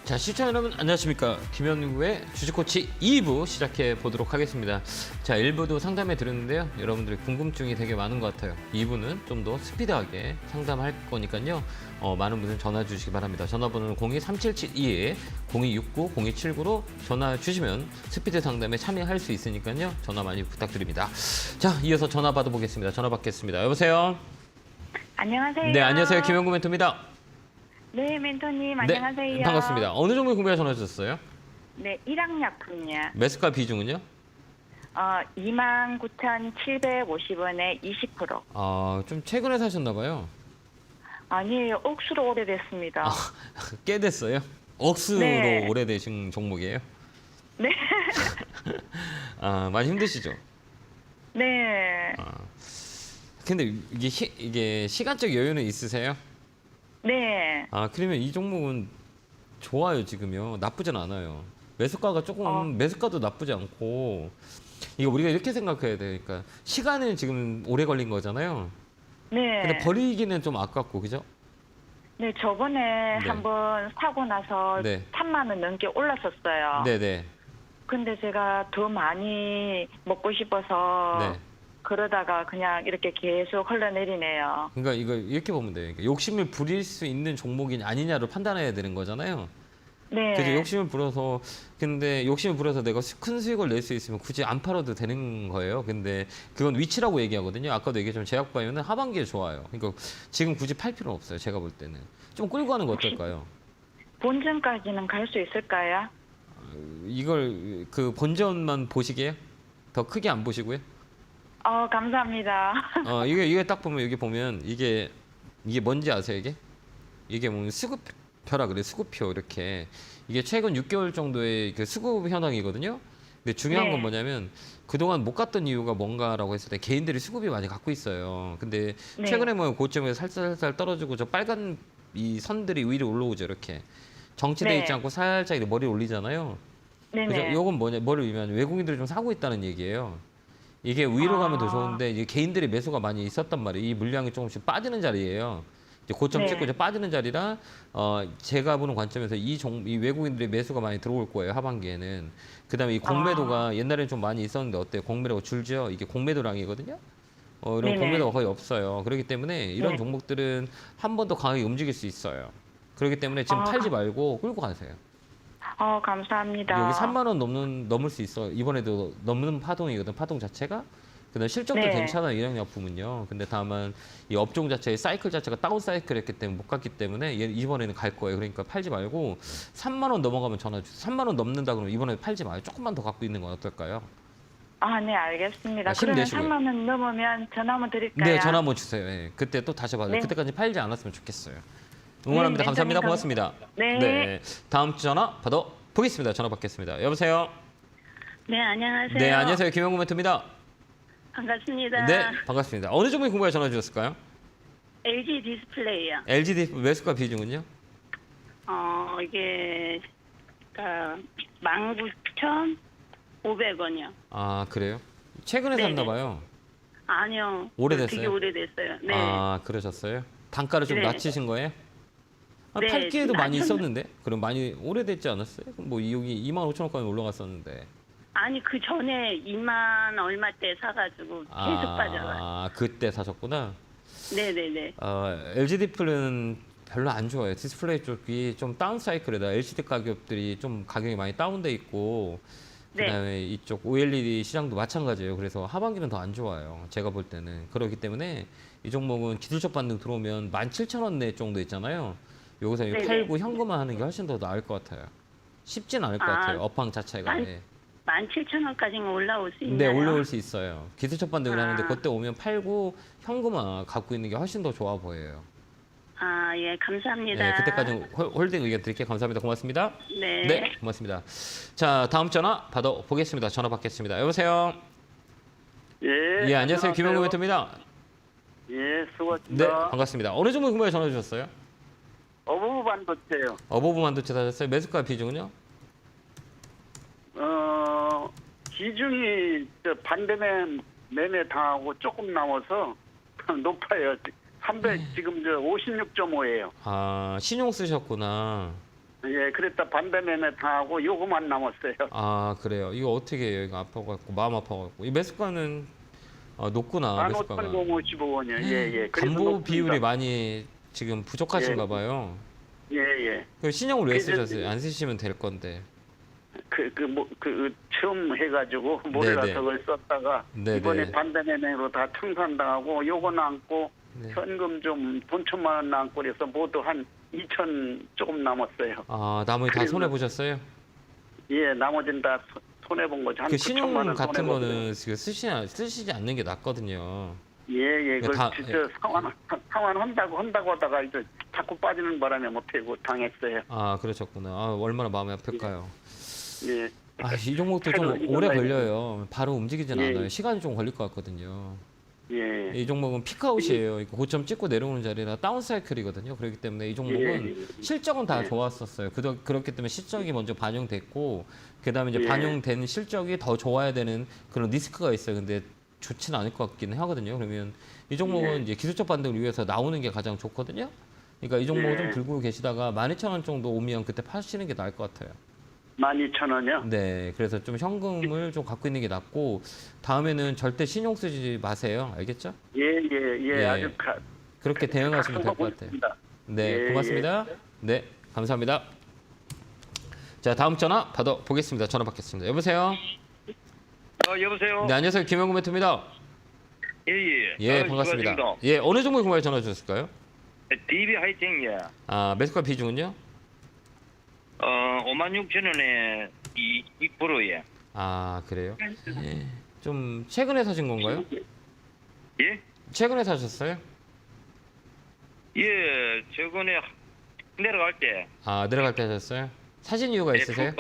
자, 시청자 여러분 안녕하십니까. 김현구의 주식코치 2부 시작해 보도록 하겠습니다. 자, 1부도 상담해 드렸는데요. 여러분들의 궁금증이 되게 많은 것 같아요. 2부는 좀 더 스피드하게 상담할 거니까요. 많은 분들 전화 주시기 바랍니다. 전화번호는 023772-0269-0279로 전화 주시면 스피드 상담에 참여할 수 있으니까요. 전화 많이 부탁드립니다. 자, 이어서 전화 받아보겠습니다. 전화 받겠습니다. 여보세요? 안녕하세요. 네, 안녕하세요. 김현구 멘토입니다. 네, 멘토님 네, 안녕하세요. 반갑습니다. 어느 종목 궁금해 전화 주셨어요? 네, 일학약품요. 매수가 비중은요? 29,750원에 20%. 좀 최근에 사셨나 봐요. 아니에요. 억수로 오래됐습니다. 꽤 됐어요? 억수로 네. 오래되신 종목이에요? 네. 많이 힘드시죠? 네. 근데 이게 시간적 여유는 있으세요? 네. 그러면 이 종목은 좋아요, 지금요. 나쁘진 않아요. 매수가가 조금, 매수가도 나쁘지 않고, 이거 우리가 이렇게 생각해야 되니까, 시간은 지금 오래 걸린 거잖아요. 네. 근데 버리기는 좀 아깝고, 그죠? 네, 저번에 네. 한번 사고 나서 네. 3만 원 넘게 올랐었어요. 네네. 근데 제가 더 많이 먹고 싶어서 네. 그러다가 그냥 이렇게 계속 흘러내리네요. 그러니까 이거 이렇게 보면 돼요. 그러니까 욕심을 부릴 수 있는 종목이 아니냐를 판단해야 되는 거잖아요. 네. 그죠? 근데 욕심을 부려서 내가 큰 수익을 낼 수 있으면 굳이 안 팔아도 되는 거예요. 근데 그건 위치라고 얘기하거든요. 아까도 얘기했지만 제약바이오는 하반기에 좋아요. 그러니까 지금 굳이 팔 필요는 없어요. 제가 볼 때는. 좀 끌고 가는 거 어떨까요? 본전까지는 갈 수 있을까요? 이걸 그 본전만 보시게요? 더 크게 안 보시고요? 감사합니다. 이게 딱 보면 여기 보면 이게 뭔지 아세요, 이게? 이게 뭐 수급표라 그래, 수급표 이렇게. 이게 최근 6개월 정도의 그 수급 현황이거든요. 근데 중요한 네. 건 뭐냐면 그동안 못 갔던 이유가 뭔가라고 했을 때 개인들이 수급이 많이 갖고 있어요. 근데 네. 최근에 뭐 고점에서 살살 떨어지고 저 빨간 이 선들이 위로 올라오죠, 이렇게. 정치돼 네. 있지 않고 살짝 이렇게 머리 올리잖아요. 그죠? 네네. 요건 뭐냐, 머리 위면 외국인들이 좀 사고 있다는 얘기예요. 이게 위로 가면 더 좋은데 이게 개인들이 매수가 많이 있었단 말이에요. 이 물량이 조금씩 빠지는 자리예요. 이제 고점 네. 찍고 이제 빠지는 자리라 제가 보는 관점에서 이 외국인들의 매수가 많이 들어올 거예요. 하반기에는. 그다음에 이 공매도가 옛날에는 좀 많이 있었는데 어때요? 공매도가 줄죠. 이게 공매도량이거든요. 이런 네네. 공매도가 거의 없어요. 그렇기 때문에 이런 네. 종목들은 한 번 더 강하게 움직일 수 있어요. 그렇기 때문에 지금 팔지 말고 끌고 가세요. 감사합니다. 여기 3만 원 넘을 수 있어. 이번에도 넘는 파동이거든. 파동 자체가. 그다음 실적도 네. 괜찮아, 일양약품은요. 근데 다만 이 업종 자체의 사이클 자체가 다운 사이클이었기 때문에 못 갔기 때문에 이번에는 갈 거예요. 그러니까 팔지 말고 3만 원 넘어가면 전화 주세요. 3만 원 넘는다 그러면 이번에 팔지 마요. 조금만 더 갖고 있는 건 어떨까요? 네, 알겠습니다. 힘 그러면 내시고요. 3만 원 넘으면 전화 한번 드릴까요? 네, 전화 한번 주세요. 예. 그때 또 다시 받아요. 네. 그때까지 팔지 않았으면 좋겠어요. 응원합니다. 네, 감사합니다. 멘토님 고맙습니다. 네. 다음 주 전화 받아 보겠습니다. 전화 받겠습니다. 여보세요? 네, 안녕하세요. 네, 안녕하세요. 김영구 멘토입니다. 반갑습니다. 네, 반갑습니다. 어느 종목에 궁금해 전화 주셨을까요? LG 디스플레이요. LGD 매수가 비중은요? 이게 그러니까 19,500원이요. 그래요? 최근에 네네. 샀나 봐요. 아니요. 오래됐어요? 되게 오래됐어요. 네. 그러셨어요? 단가를 좀 네. 낮추신 거예요? 네, 팔 기회도 많이 낮췄는데. 있었는데? 그럼 많이 오래됐지 않았어요? 뭐 여기 25,000원까지 올라갔었는데. 아니 그 전에 2만 얼마 때 사가지고 계속 빠져요. 그때 사셨구나. 네네네. LG 디플은 별로 안 좋아요. 디스플레이 쪽이 좀 다운 사이클이다. LCD 가격들이 좀 가격이 많이 다운돼 있고 네. 그다음에 이쪽 OLED 시장도 마찬가지예요. 그래서 하반기는 더 안 좋아요. 제가 볼 때는. 그렇기 때문에 이 종목은 기술적 반등 들어오면 17,000원 내 정도 있잖아요. 여기서 네네. 팔고 현금화하는 게 훨씬 더 나을 것 같아요. 쉽진 않을 것 같아요. 업황 자체가. 만- 예. 17,000원까지는 올라올 수 네, 있나요? 올라올 수 있어요. 기술적 반등을 하는데 아. 그때 오면 팔고 현금화 갖고 있는 게 훨씬 더 좋아 보여요. 예, 감사합니다. 네, 그때까지 홀딩 의견 드릴게요. 감사합니다. 고맙습니다. 네. 네, 고맙습니다. 자, 다음 전화 받아 보겠습니다. 전화 받겠습니다. 여보세요. 예, 예, 안녕하세요. 김영구 멘토입니다. 예, 네, 수고하셨습니다. 반갑습니다. 어느 종목 궁금해 전화 주셨어요? 어부부 반도체요. 어버브 반도체 사셨어요? 매수가 비중은요? 비중이 반대면 매매 당하고 조금 남아서 높아요. 300 지금 56.5예요. 신용 쓰셨구나. 예, 그랬다 반대 매매 당하고 요거만 남았어요. 아, 그래요. 이거 어떻게 해요? 이거 아파갖고 마음 아파갖고 이 매수가는 높구나. 매수가가. 15,055원이요. 예, 예. 그래도 담보 높습니다. 비율이 많이 지금 부족하신가 봐요. 예, 예. 그 신용을 왜 그래서- 쓰셨어요? 안 쓰시면 될 건데. 처음 해가지고 몰라서 네네. 그걸 썼다가 네네. 이번에 반대 매매로 다 청산당하고 요거 남고 네. 현금 좀 돈 1,000만 원 남고 그래서 모두 한 2천 조금 남았어요. 아, 나머지 다 그래서- 손해 보셨어요? 예, 나머지는 다 손해 본 거죠. 한 그 9천만 신용 원 같은 손해보거든요. 거는 지금 쓰시지 않는 게 낫거든요. 예, 예. 그걸 다- 진짜 상환한다고 하다가 이제 자꾸 빠지는 바람에 못하고 당했어요. 아, 그러셨구나. 아, 얼마나 마음이 아플까요? 예. 아, 이 종목도 좀 새로 오래 이전화해야 걸려요. 바로 움직이진 예. 않아요. 시간이 좀 걸릴 것 같거든요. 예. 이 종목은 피크아웃이에요. 고점 찍고 내려오는 자리라 다운 사이클이거든요. 그렇기 때문에 이 종목은 예. 실적은 다 예. 좋았었어요. 그렇기 때문에 실적이 먼저 반영됐고 그다음에 이제 예. 반영된 실적이 더 좋아야 되는 그런 리스크가 있어요. 근데 좋지는 않을 것 같기는 하거든요. 그러면 이 종목은 예. 이제 기술적 반등을 위해서 나오는 게 가장 좋거든요. 그러니까 이 종목을 좀 예. 들고 계시다가 12,000원 정도 오면 그때 파시는 게 나을 것 같아요. 12,000원이요? 네, 그래서 좀 현금을 좀 갖고 있는 게 낫고 다음에는 절대 신용 쓰지 마세요. 알겠죠? 예, 예, 예. 예. 아주 그렇게 대응하시면 될 것 같아요. 있습니다. 네, 예, 고맙습니다. 네, 감사합니다. 자, 다음 전화 받아보겠습니다. 전화 받겠습니다. 여보세요? 여보세요? 네, 안녕하세요. 김영구 멘토입니다. 예, 예. 예, 반갑습니다. 수고하십니다. 예, 어느 종목에 궁금해 전화 주셨을까요? DB 하이팅, 예. 아, 매수가 비중은요? 56,000원에 2%, 예. 아, 그래요? 예, 좀 최근에 사신 건가요? 예? 최근에 사셨어요? 예, 저번에 내려갈 때. 아, 내려갈 때 사셨어요? 사신 이유가 있으세요?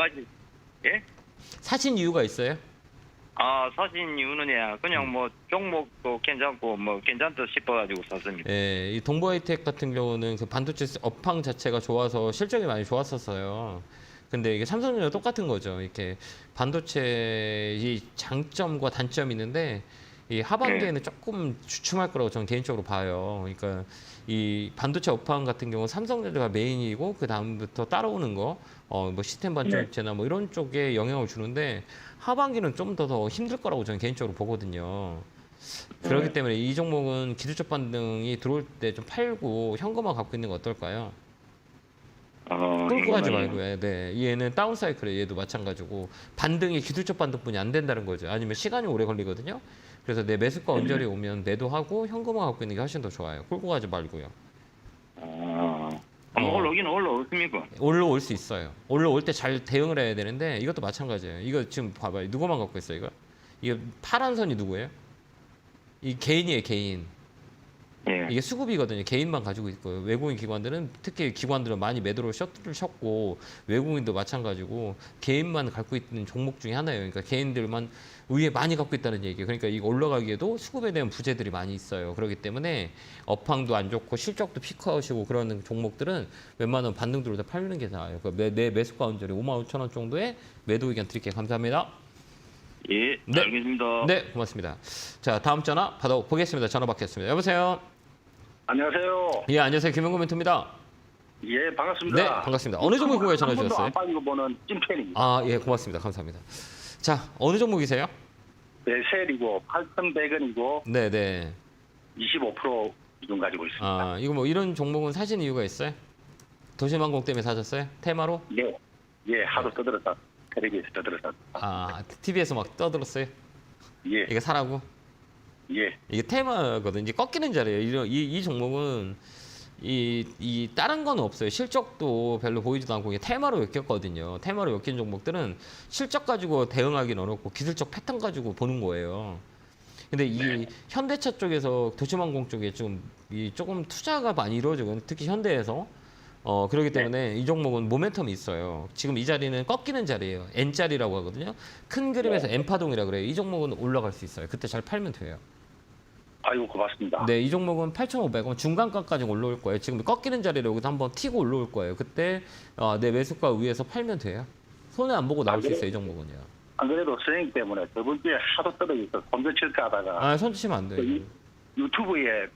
예? 사신 이유가 있어요? 사신 이유는, 예. 그냥 뭐, 종목도 괜찮고, 뭐, 괜찮다 싶어가지고 샀습니다. 예, 이 동부하이텍 같은 경우는 그 반도체 업황 자체가 좋아서 실적이 많이 좋았었어요. 근데 이게 삼성전자 똑같은 거죠. 이렇게 반도체 이 장점과 단점이 있는데 이 하반기에는 조금 주춤할 거라고 저는 개인적으로 봐요. 그러니까 이 반도체 업황 같은 경우는 삼성전자가 메인이고 그 다음부터 따라오는 거, 뭐 시스템 반도체나 뭐 이런 쪽에 영향을 주는데 하반기는 좀 더 힘들 거라고 저는 개인적으로 보거든요. 그렇기 때문에 이 종목은 기술적 반등이 들어올 때 좀 팔고 현금화 갖고 있는 거 어떨까요? 끌고 가지 말고요. 네, 얘는 다운 사이클에 얘도 마찬가지고 반등이 기술적 반등뿐이 안 된다는 거죠. 아니면 시간이 오래 걸리거든요. 그래서 내 매수가 언저리 오면 매도하고 현금화 갖고 있는 게 훨씬 더 좋아요. 끌고 가지 말고요. 올라오긴 올라오십니까? 올라올 수 있어요. 올라올 때 잘 대응을 해야 되는데 이것도 마찬가지예요. 이거 지금 봐봐요. 누구만 갖고 있어요, 이거? 이게 파란 선이 누구예요? 이 개인이에요, 개인. 예. 이게 수급이거든요. 개인만 가지고 있고요. 외국인 기관들은 특히 기관들은 많이 매도로 셔틀을 쳤고 외국인도 마찬가지고 개인만 갖고 있는 종목 중에 하나예요. 그러니까 개인들만 위에 많이 갖고 있다는 얘기예요. 그러니까 이거 올라가기에도 수급에 대한 부재들이 많이 있어요. 그렇기 때문에 업황도 안 좋고 실적도 피크아웃이고 그런 종목들은 웬만하면 반등 들어올 때 팔리는 게 나아요. 그러니까 내 매수가 언저리 55,000원 정도의 매도 의견 드릴게요. 감사합니다. 예, 네. 알겠습니다. 네, 고맙습니다. 자, 다음 전화 받아보겠습니다. 전화 받겠습니다. 여보세요? 안녕하세요. 예, 안녕하세요. 김영구 멘토입니다. 예, 반갑습니다. 네, 반갑습니다. 어느 종목 궁금해 전화 한 번도 주셨어요? 안 빠지고 보는 찐팬입니다. 아, 예, 고맙습니다. 감사합니다. 자, 어느 종목이세요? 네, 셀이고 8,100원이고 네, 네. 25% 비중 가지고 있습니다. 아, 이거 뭐 이런 종목은 사신 이유가 있어요? 도시망공 때문에 사셨어요? 테마로? 예, 예, 하도 떠들었다. 텔레비에서 떠들었다. 아, TV에서 막 떠들었어요? 예, 이게 사라고? 예, 이게 테마거든. 이제 꺾이는 자리예요. 이 종목은 이 다른 건 없어요. 실적도 별로 보이지도 않고 이게 테마로 엮였거든요. 테마로 엮인 종목들은 실적 가지고 대응하기는 어렵고 기술적 패턴 가지고 보는 거예요. 근데 이 현대차 쪽에서 도시망공 쪽에 조금 투자가 많이 이루어지고 특히 현대에서 그렇기 때문에 이 종목은 모멘텀이 있어요. 지금 이 자리는 꺾이는 자리예요. N자리라고 하거든요. 큰 그림에서 N파동이라 그래요. 이 종목은 올라갈 수 있어요. 그때 잘 팔면 돼요. 아이고 고맙습니다. 네, 이 종목은 8,500원 중간가까지 올라올 거예요. 지금 꺾이는 자리로 여기서 한번 튀고 올라올 거예요. 그때 내 매수가 위에서 팔면 돼요. 손해 안 보고 나올 수 있어요. 이 종목은요. 안 그래도 선생님 때문에 저번 주에 하도 떠들어서 손절 칠까 하다가 손 치시면 안 돼요. 유튜브에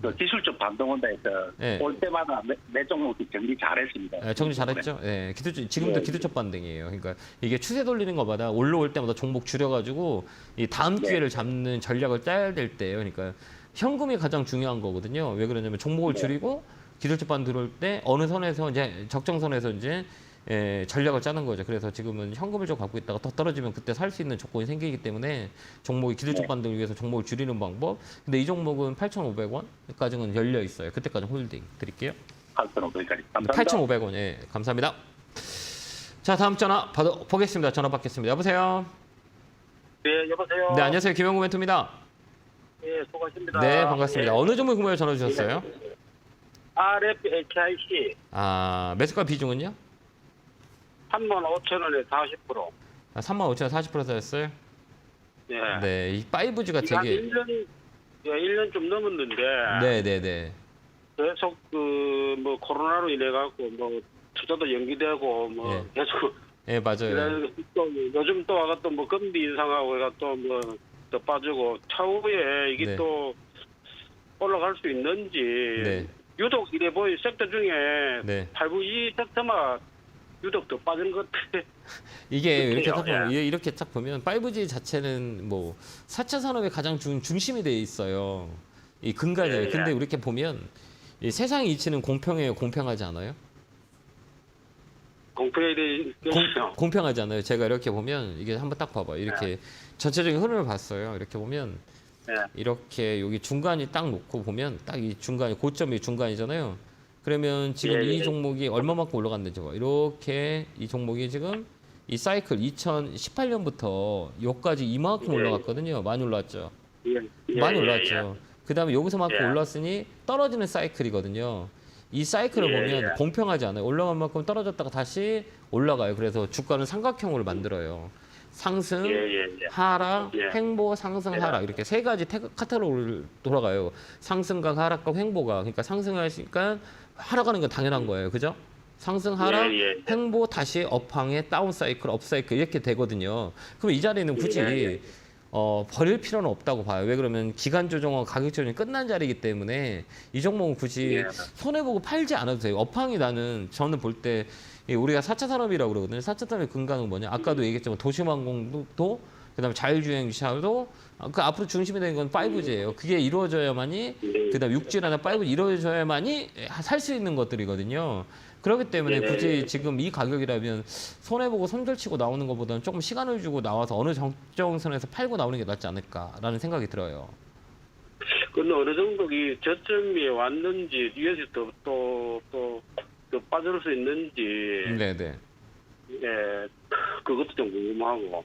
그 기술적 반등 온다 해서 네. 올 때마다 매 종목이 정리 잘했습니다. 네, 정리 잘했죠. 네, 지금도 네. 기술적 반등이에요. 그러니까 이게 추세 돌리는 것마다 올라올 때마다 종목 줄여가지고 이 다음 네. 기회를 잡는 전략을 짜야 될 때예요. 그러니까 현금이 가장 중요한 거거든요. 왜 그러냐면 종목을 네. 줄이고 기술적 반등 들어올 때 어느 선에서 이제 적정선에서 이제 전략을 짜는 거죠. 그래서 지금은 현금을 좀 갖고 있다가 더 떨어지면 그때 살 수 있는 조건이 생기기 때문에 종목이 기술적 네. 반등을 위해서 종목을 줄이는 방법. 근데 이 종목은 8,500원까지는 열려 있어요. 그때까지 홀딩 드릴게요. 8,500원까지. 감사합니다. 8,500원. 예, 감사합니다. 자, 다음 전화 보겠습니다. 전화 받겠습니다. 여보세요. 네, 여보세요. 네, 안녕하세요. 김영구 멘토입니다. 예, 수고하십니다. 네, 반갑습니다. 예. 어느 종목 궁금해 전화 주셨어요? RFHIC 아, 매수가 비중은요? 35,000원에 40%. 아, 35,000원 40% 사였어요? 예. 네, 이 5G가 이게 한 되게 1년 좀 넘었는데 네, 네, 네. 계속 뭐 코로나로 인해 갖고 뭐 투자도 연기되고 뭐 예. 계속 예, 맞아요. 또 요즘 또 와가 또 뭐 금리 인상하고 해가 또 뭐 더 빠지고 차후에 이게 네. 또 올라갈 수 있는지 네. 유독 이래 보이 섹터 중에 네. 8부2 섹터만 유독 더 빠지는 것 같아. 이게 이렇게 딱 그래요. 보면 이렇게 딱 보면 5G 자체는 뭐 4차 산업의 가장 중심이 돼 있어요. 이 근간이에요. 예, 예. 근데 이렇게 보면 이 세상의 이치는 공평해요, 공평하지 않아요? 공평에 대해 공평하지 않아요. 제가 이렇게 보면 이게 한번 딱 봐봐요. 이렇게 전체적인 흐름을 봤어요. 이렇게 보면 네. 이렇게 여기 중간이 딱 놓고 보면 딱 이 중간이 고점이 중간이잖아요. 그러면 지금 예, 예. 이 종목이 얼마만큼 올라갔는지 봐. 이렇게 이 종목이 지금 이 사이클 2018년부터 여기까지 이만큼 예. 올라갔거든요. 많이 올랐죠. 예, 많이 예, 올랐죠. 그다음에 여기서만큼 예. 올랐으니 떨어지는 사이클이거든요. 이 사이클을 예, 보면 예. 공평하지 않아요. 올라간 만큼 떨어졌다가 다시 올라가요. 그래서 주가는 삼각형으로 만들어요. 상승, 예, 예, 예. 하락, 예. 횡보, 상승, 예. 하락 이렇게 세 가지 카테고리를 돌아가요. 상승과 하락과 횡보가. 그러니까 상승하니까 하락하는 건 당연한 거예요. 그죠? 상승, 하락, 예, 예. 횡보, 다시 업황에 다운 사이클, 업 사이클 이렇게 되거든요. 그럼 이 자리는 굳이 예, 예. 버릴 필요는 없다고 봐요. 왜 그러면 기간 조정과 가격 조정이 끝난 자리이기 때문에 이 종목은 굳이 예. 손해보고 팔지 않아도 돼요. 업황이 저는 볼 때 우리가 4차 산업이라고 그러거든요. 4차 산업의 근간은 뭐냐? 아까도 얘기했지만 도시항공도 그다음에 자율주행차도 그 앞으로 중심이 되는 건 5G예요. 그게 이루어져야만이 그다음 6G나 5G 이루어져야만이 살 수 있는 것들이거든요. 그렇기 때문에 굳이 지금 이 가격이라면 손해보고 손절치고 나오는 것보다는 조금 시간을 주고 나와서 어느 정점선에서 팔고 나오는 게 낫지 않을까라는 생각이 들어요. 근데 어느 정도 이 저점이 왔는지 뒤에서 또 빠질 수 있는지 네네. 예 그것도 좀 궁금하고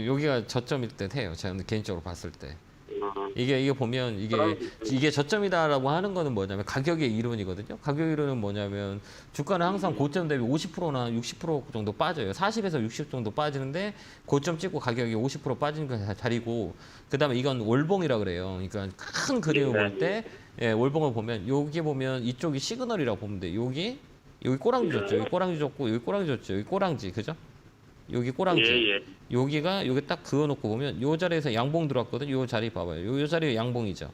여기가 저점일 때 해요. 제가 개인적으로 봤을 때. 어, 이게 보면 이게 저점이다라고 하는 거는 뭐냐면 가격의 이론이거든요. 가격의 이론은 뭐냐면 주가는 항상 고점 대비 50%나 60% 정도 빠져요. 40에서 60 정도 빠지는데 고점 찍고 가격이 50% 빠지는 그 자리고 그다음에 이건 월봉이라 그래요. 그러니까 큰 그림을 볼 때 월봉을 보면 여기 보면 이쪽이 시그널이라고 보면 돼. 여기 꼬랑지 줬죠. 여기 꼬랑지 줬고 여기 꼬랑지 줬죠. 여기 꼬랑지 그죠? 여기 꼬랑지. 예, 예. 여기가 여기 딱 그어놓고 보면 요 자리에서 양봉 들어왔거든요. 요 자리 봐봐요. 요 자리 양봉이죠.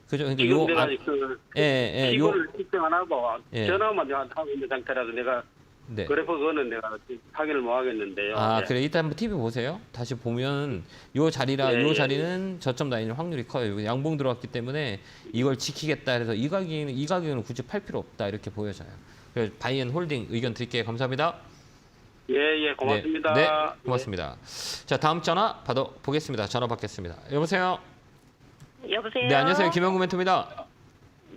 그죠? 그러니까 지금 요 내가 안- 그 요 피부를 측정 안 하고 예. 전화만 하고 있는 상태라서 내가 네. 그래프 그거는 내가 확인을 못 하겠는데요. 아, 예. 그래. 이따 한번 TV 보세요. 다시 보면 요 자리라 예, 요 예. 자리는 저점 라인일 확률이 커요. 양봉 들어왔기 때문에 이걸 지키겠다 해서 이 가격은 굳이 팔 필요 없다 이렇게 보여져요. 그래서 바이앤 홀딩 의견 드릴게요. 감사합니다. 예, 고맙습니다. 네, 고맙습니다. 자, 다음 전화 보겠습니다. 전화 받겠습니다. 여보세요. 여보세요. 네, 안녕하세요. 김영구 멘토입니다.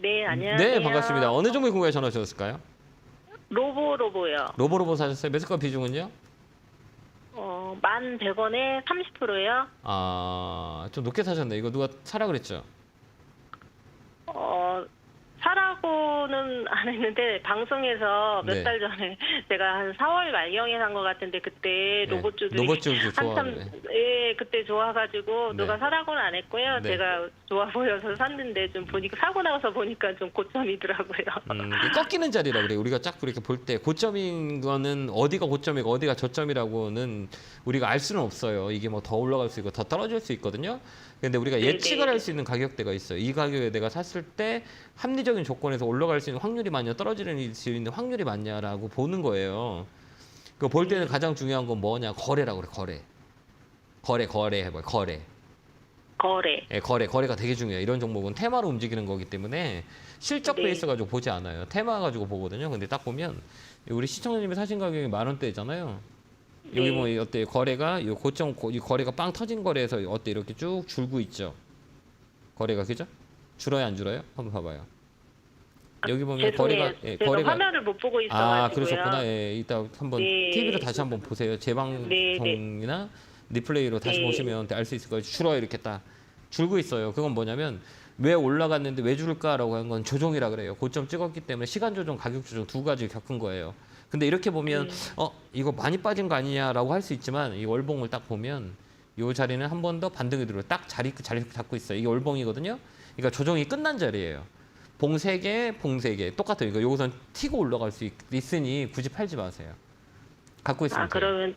네, 안녕하세요. 네, 반갑습니다. 어느 종목 궁금해 전화 주셨을까요? 로보요. 로보로보 사셨어요? 매수가 비중은요? 1,100원에 30%요. 좀 높게 사셨네. 이거 누가 사라 그랬죠? 사라 사고는 안 했는데 방송에서 몇 네. 달 전에 제가 한 4월 말경에 산 것 같은데 그때 네. 로봇주들이 로봇주들 한참 좋아하네. 예 그때 좋아가지고 네. 누가 사라고는 안 했고요. 네. 제가 좋아 보여서 샀는데 좀 보니까 사고 나서 보니까 좀 고점이더라고요. 꺾이는 자리라 그래. 우리가 딱 그렇게 볼 때 고점인 거는 어디가 고점이고 어디가 저점이라고는 우리가 알 수는 없어요. 이게 뭐 더 올라갈 수 있고 더 떨어질 수 있거든요. 근데 우리가 네네. 예측을 할 수 있는 가격대가 있어요. 이 가격에 내가 샀을 때 합리적인 조건에서 올라갈 수 있는 확률이 많냐, 떨어지는 수 있는 확률이 많냐라고 보는 거예요. 그 볼 때는 가장 중요한 건 뭐냐? 거래라고 그래. 거래 해봐요. 거래. 거래. 예, 거래가 되게 중요해요. 이런 종목은 테마로 움직이는 거기 때문에 실적 네. 베이스 가지고 보지 않아요. 테마 가지고 보거든요. 근데 딱 보면 우리 시청자님이 사신 가격이 10,000원대잖아요. 여기 네. 뭐 어때 거래가 이 고점 이 거래가 빵 터진 거래에서 어때 이렇게 쭉 줄고 있죠. 거래가 그죠? 줄어요 안 줄어요? 한번 봐봐요. 여기 보면 죄송해요. 거래가 제가 화면을 못 보고 있어가지고요. 그러셨구나. 예, 이따 한번 네. TV로 다시 한번 보세요. 재방송이나 리플레이로 다시 네. 보시면 알 수 있을 거예요. 줄어요 이렇게 딱 줄고 있어요. 그건 뭐냐면 왜 올라갔는데 왜 줄까라고 한 건 조정이라 그래요. 고점 찍었기 때문에 시간 조정, 가격 조정 두 가지 겪은 거예요. 근데 이렇게 보면 이거 많이 빠진 거 아니냐라고 할 수 있지만 이 월봉을 딱 보면 이 자리는 한 번 더 반등이 들어요. 딱 자리 잡고 있어요. 이게 월봉이거든요. 그러니까 조정이 끝난 자리예요. 봉 3개, 봉 3개 똑같아요. 이거 여기선 튀고 올라갈 수 있으니 굳이 팔지 마세요. 갖고 있으면 돼요. 그러면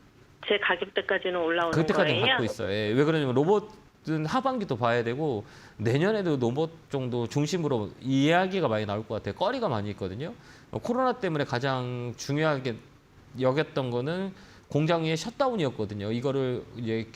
제 가격대까지는 올라오는 그때까지는 거예요? 갖고 있어요. 예, 왜 그러냐면 로봇은 하반기도 봐야 되고 내년에도 로봇 정도 중심으로 이야기가 많이 나올 것 같아요. 거리가 많이 있거든요. 코로나 때문에 가장 중요하게 여겼던 거는 공장의 셧다운이었거든요. 이거를 이제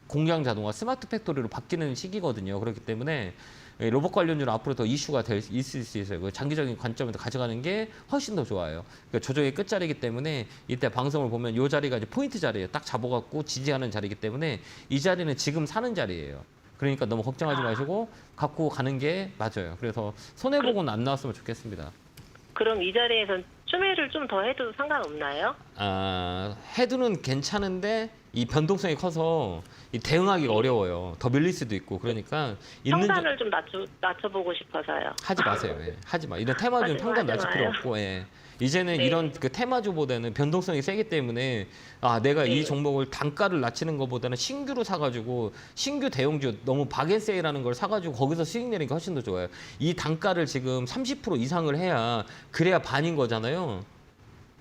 공장 자동화 스마트 팩토리로 바뀌는 시기거든요. 그렇기 때문에 로봇 관련주는 앞으로 더 이슈가 있을 수 있어요. 그 장기적인 관점에서 가져가는 게 훨씬 더 좋아요. 그러니까 조정의 끝자리이기 때문에 이때 방송을 보면 이 자리가 이제 포인트 자리예요. 딱 잡아갖고 지지하는 자리이기 때문에 이 자리는 지금 사는 자리예요. 그러니까 너무 걱정하지 마시고 갖고 가는 게 맞아요. 그래서 손해보고는 안 나왔으면 좋겠습니다. 그럼 이 자리에서 추매를 좀 더 해도 상관없나요? 해두는 괜찮은데 이 변동성이 커서 이 대응하기가 어려워요. 더 밀릴 수도 있고 그러니까 평단을 좀 낮춰보고 싶어서요. 하지 마세요. 예. 하지 마. 이런 테마주는 하지 평단 낮출 필요 마요. 없고, 예. 이제는 네. 이런 그 테마주보다는 변동성이 세기 때문에 내가 네. 이 종목을 단가를 낮추는 것보다는 신규로 사가지고 신규 대형주 너무 박앤세일하는 걸 사가지고 거기서 수익 내는 게 훨씬 더 좋아요. 이 단가를 지금 30% 이상을 해야 그래야 반인 거잖아요.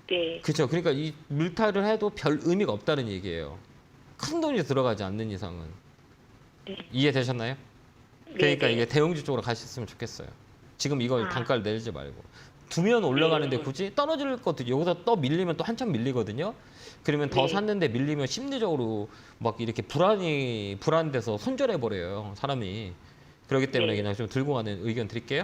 네. 그렇죠. 그러니까 이 물타를 해도 별 의미가 없다는 얘기예요. 큰 돈이 들어가지 않는 이상은. 네. 이해되셨나요? 그러니까 네. 이게 대형주 쪽으로 가셨으면 좋겠어요. 지금 이걸 단가를 내리지 말고. 두면 올라가는데 굳이 떨어질 것도 여기서 또 밀리면 또 한참 밀리거든요. 그러면 더 네. 샀는데 밀리면 심리적으로 막 이렇게 불안돼서 손절해 버려요. 사람이. 그렇기 때문에 네. 그냥 좀 들고 가는 의견 드릴게요.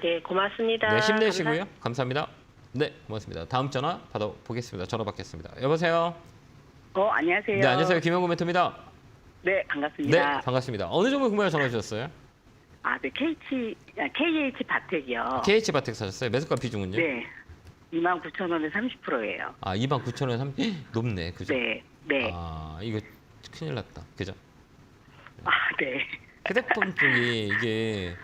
네, 고맙습니다. 네, 힘내시고요. 감사합니다. 네, 고맙습니다. 다음 전화 받아보겠습니다. 전화 받겠습니다. 여보세요. 안녕하세요. 네, 안녕하세요. 김영구 멘토입니다. 네, 네, 반갑습니다. 반갑습니다. 어느 종목 궁금해 전화 주셨어요? 네, KH 바텍이요. KH 바텍 사셨어요? 매수가 비중은요? 네. 29,000원에 30%예요. 29,000원 30 높네. 그죠? 네. 네. 이거 큰일 났다. 그죠? 네. 휴대폰 쪽이 이게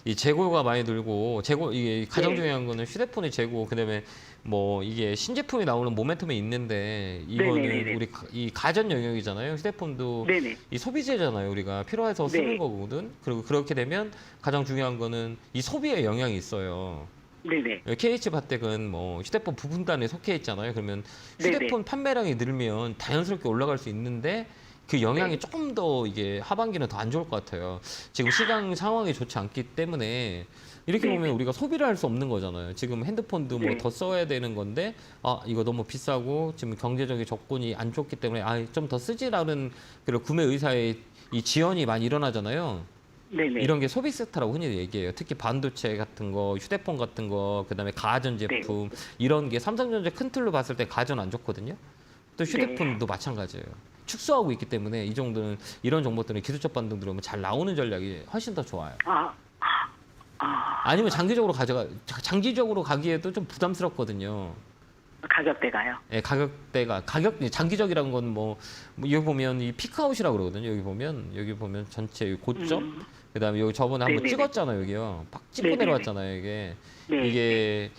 이 재고가 많이 늘고 이게 가장 네. 중요한 거는 휴대폰의 재고 그다음에 뭐 이게 신제품이 나오는 모멘텀이 있는데 이거는 네네네네. 우리 이 가전 영역이잖아요. 휴대폰도 네네. 이 소비재잖아요. 우리가 필요해서 쓰는 네. 거거든. 그리고 그렇게 되면 가장 중요한 거는 이 소비에 영향이 있어요. 네네. KH 바텍은 뭐 휴대폰 부품단에 속해 있잖아요. 그러면 휴대폰 네네. 판매량이 늘면 자연스럽게 올라갈 수 있는데 그 영향이 네. 조금 더 이게 하반기는 더 안 좋을 것 같아요. 지금 시장 상황이 좋지 않기 때문에 이렇게 네. 보면 우리가 소비를 할 수 없는 거잖아요. 지금 핸드폰도 뭐 네. 더 써야 되는 건데 이거 너무 비싸고 지금 경제적인 조건이 안 좋기 때문에 좀 더 쓰지라는 그런 구매 의사의 이 지연이 많이 일어나잖아요. 네네. 이런 게 소비 섹터라고 흔히 얘기해요. 특히 반도체 같은 거, 휴대폰 같은 거, 그다음에 가전 제품 이런 게 삼성전자 큰 틀로 봤을 때 가전 안 좋거든요. 또 휴대폰도 마찬가지예요. 축소하고 있기 때문에 이 정도는 이런 정보들은 기술적 반등 들어오면 잘 나오는 전략이 훨씬 더 좋아요. 아니면 장기적으로 가기에도 좀 부담스럽거든요. 가격대가요? 예, 장기적이라는 건 뭐 여기 보면 이 피크아웃이라고 그러거든요. 여기 보면 전체 고점 그다음에 여기 저번에 한번 네네네. 찍었잖아요, 여기요. 팍 찍고 네네네. 내려왔잖아요, 이게. 네. 이게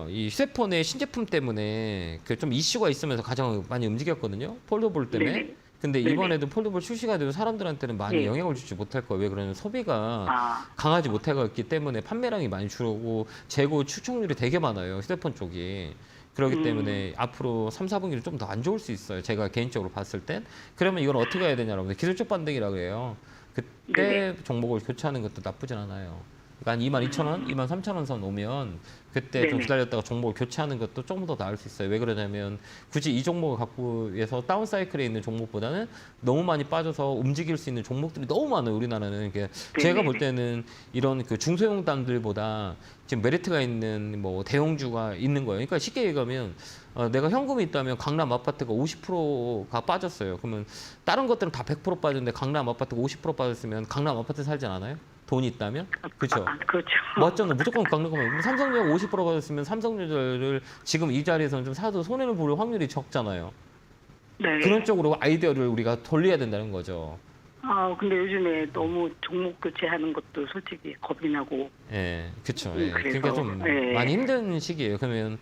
이 휴대폰의 신제품 때문에 그 좀 이슈가 있으면서 가장 많이 움직였거든요. 폴더블 때문에. 네네. 근데 네네. 이번에도 폴더블 출시가 돼도 사람들한테는 많이 네. 영향을 주지 못할 거예요. 왜 그러냐면 소비가 아, 강하지 못해갔기 때문에 판매량이 많이 줄고 재고 추천률이 되게 많아요. 휴대폰 쪽이. 그렇기 때문에 앞으로 3, 4분기는 좀 더 안 좋을 수 있어요. 제가 개인적으로 봤을 땐. 그러면 이건 어떻게 해야 되냐라고 기술적 반등이라고 그래요. 그때 네네. 종목을 교체하는 것도 나쁘진 않아요. 그러니까 한 22,000원, 23,000원 선 오면 그때 좀 네네. 기다렸다가 종목을 교체하는 것도 조금 더 나을 수 있어요. 왜 그러냐면 굳이 이 종목을 갖고 위해서 다운 사이클에 있는 종목보다는 너무 많이 빠져서 움직일 수 있는 종목들이 너무 많아요. 우리나라는. 그러니까 제가 볼 때는 이런 그 중소형단들보다 지금 메리트가 있는 뭐 대형주가 있는 거예요. 그러니까 쉽게 얘기하면 내가 현금이 있다면 강남 아파트가 50%가 빠졌어요. 그러면 다른 것들은 다 100% 빠졌는데 강남 아파트가 50% 빠졌으면 강남 아파트 살지 않아요? 돈이 있다면? 그렇죠. 아, 그렇죠. 맞잖아. 무조건 강남 가면 삼성전자 50% 받았으면 삼성전자를 지금 이 자리에서는 좀 사도 손해를 볼 확률이 적잖아요. 네. 그런 쪽으로 아이디어를 우리가 돌려야 된다는 거죠. 아, 근데 요즘에 너무 종목 교체하는 것도 솔직히 겁이 나고. 예, 그렇죠. 예. 그래서, 그러니까 좀 예. 많이 힘든 시기예요. 그러면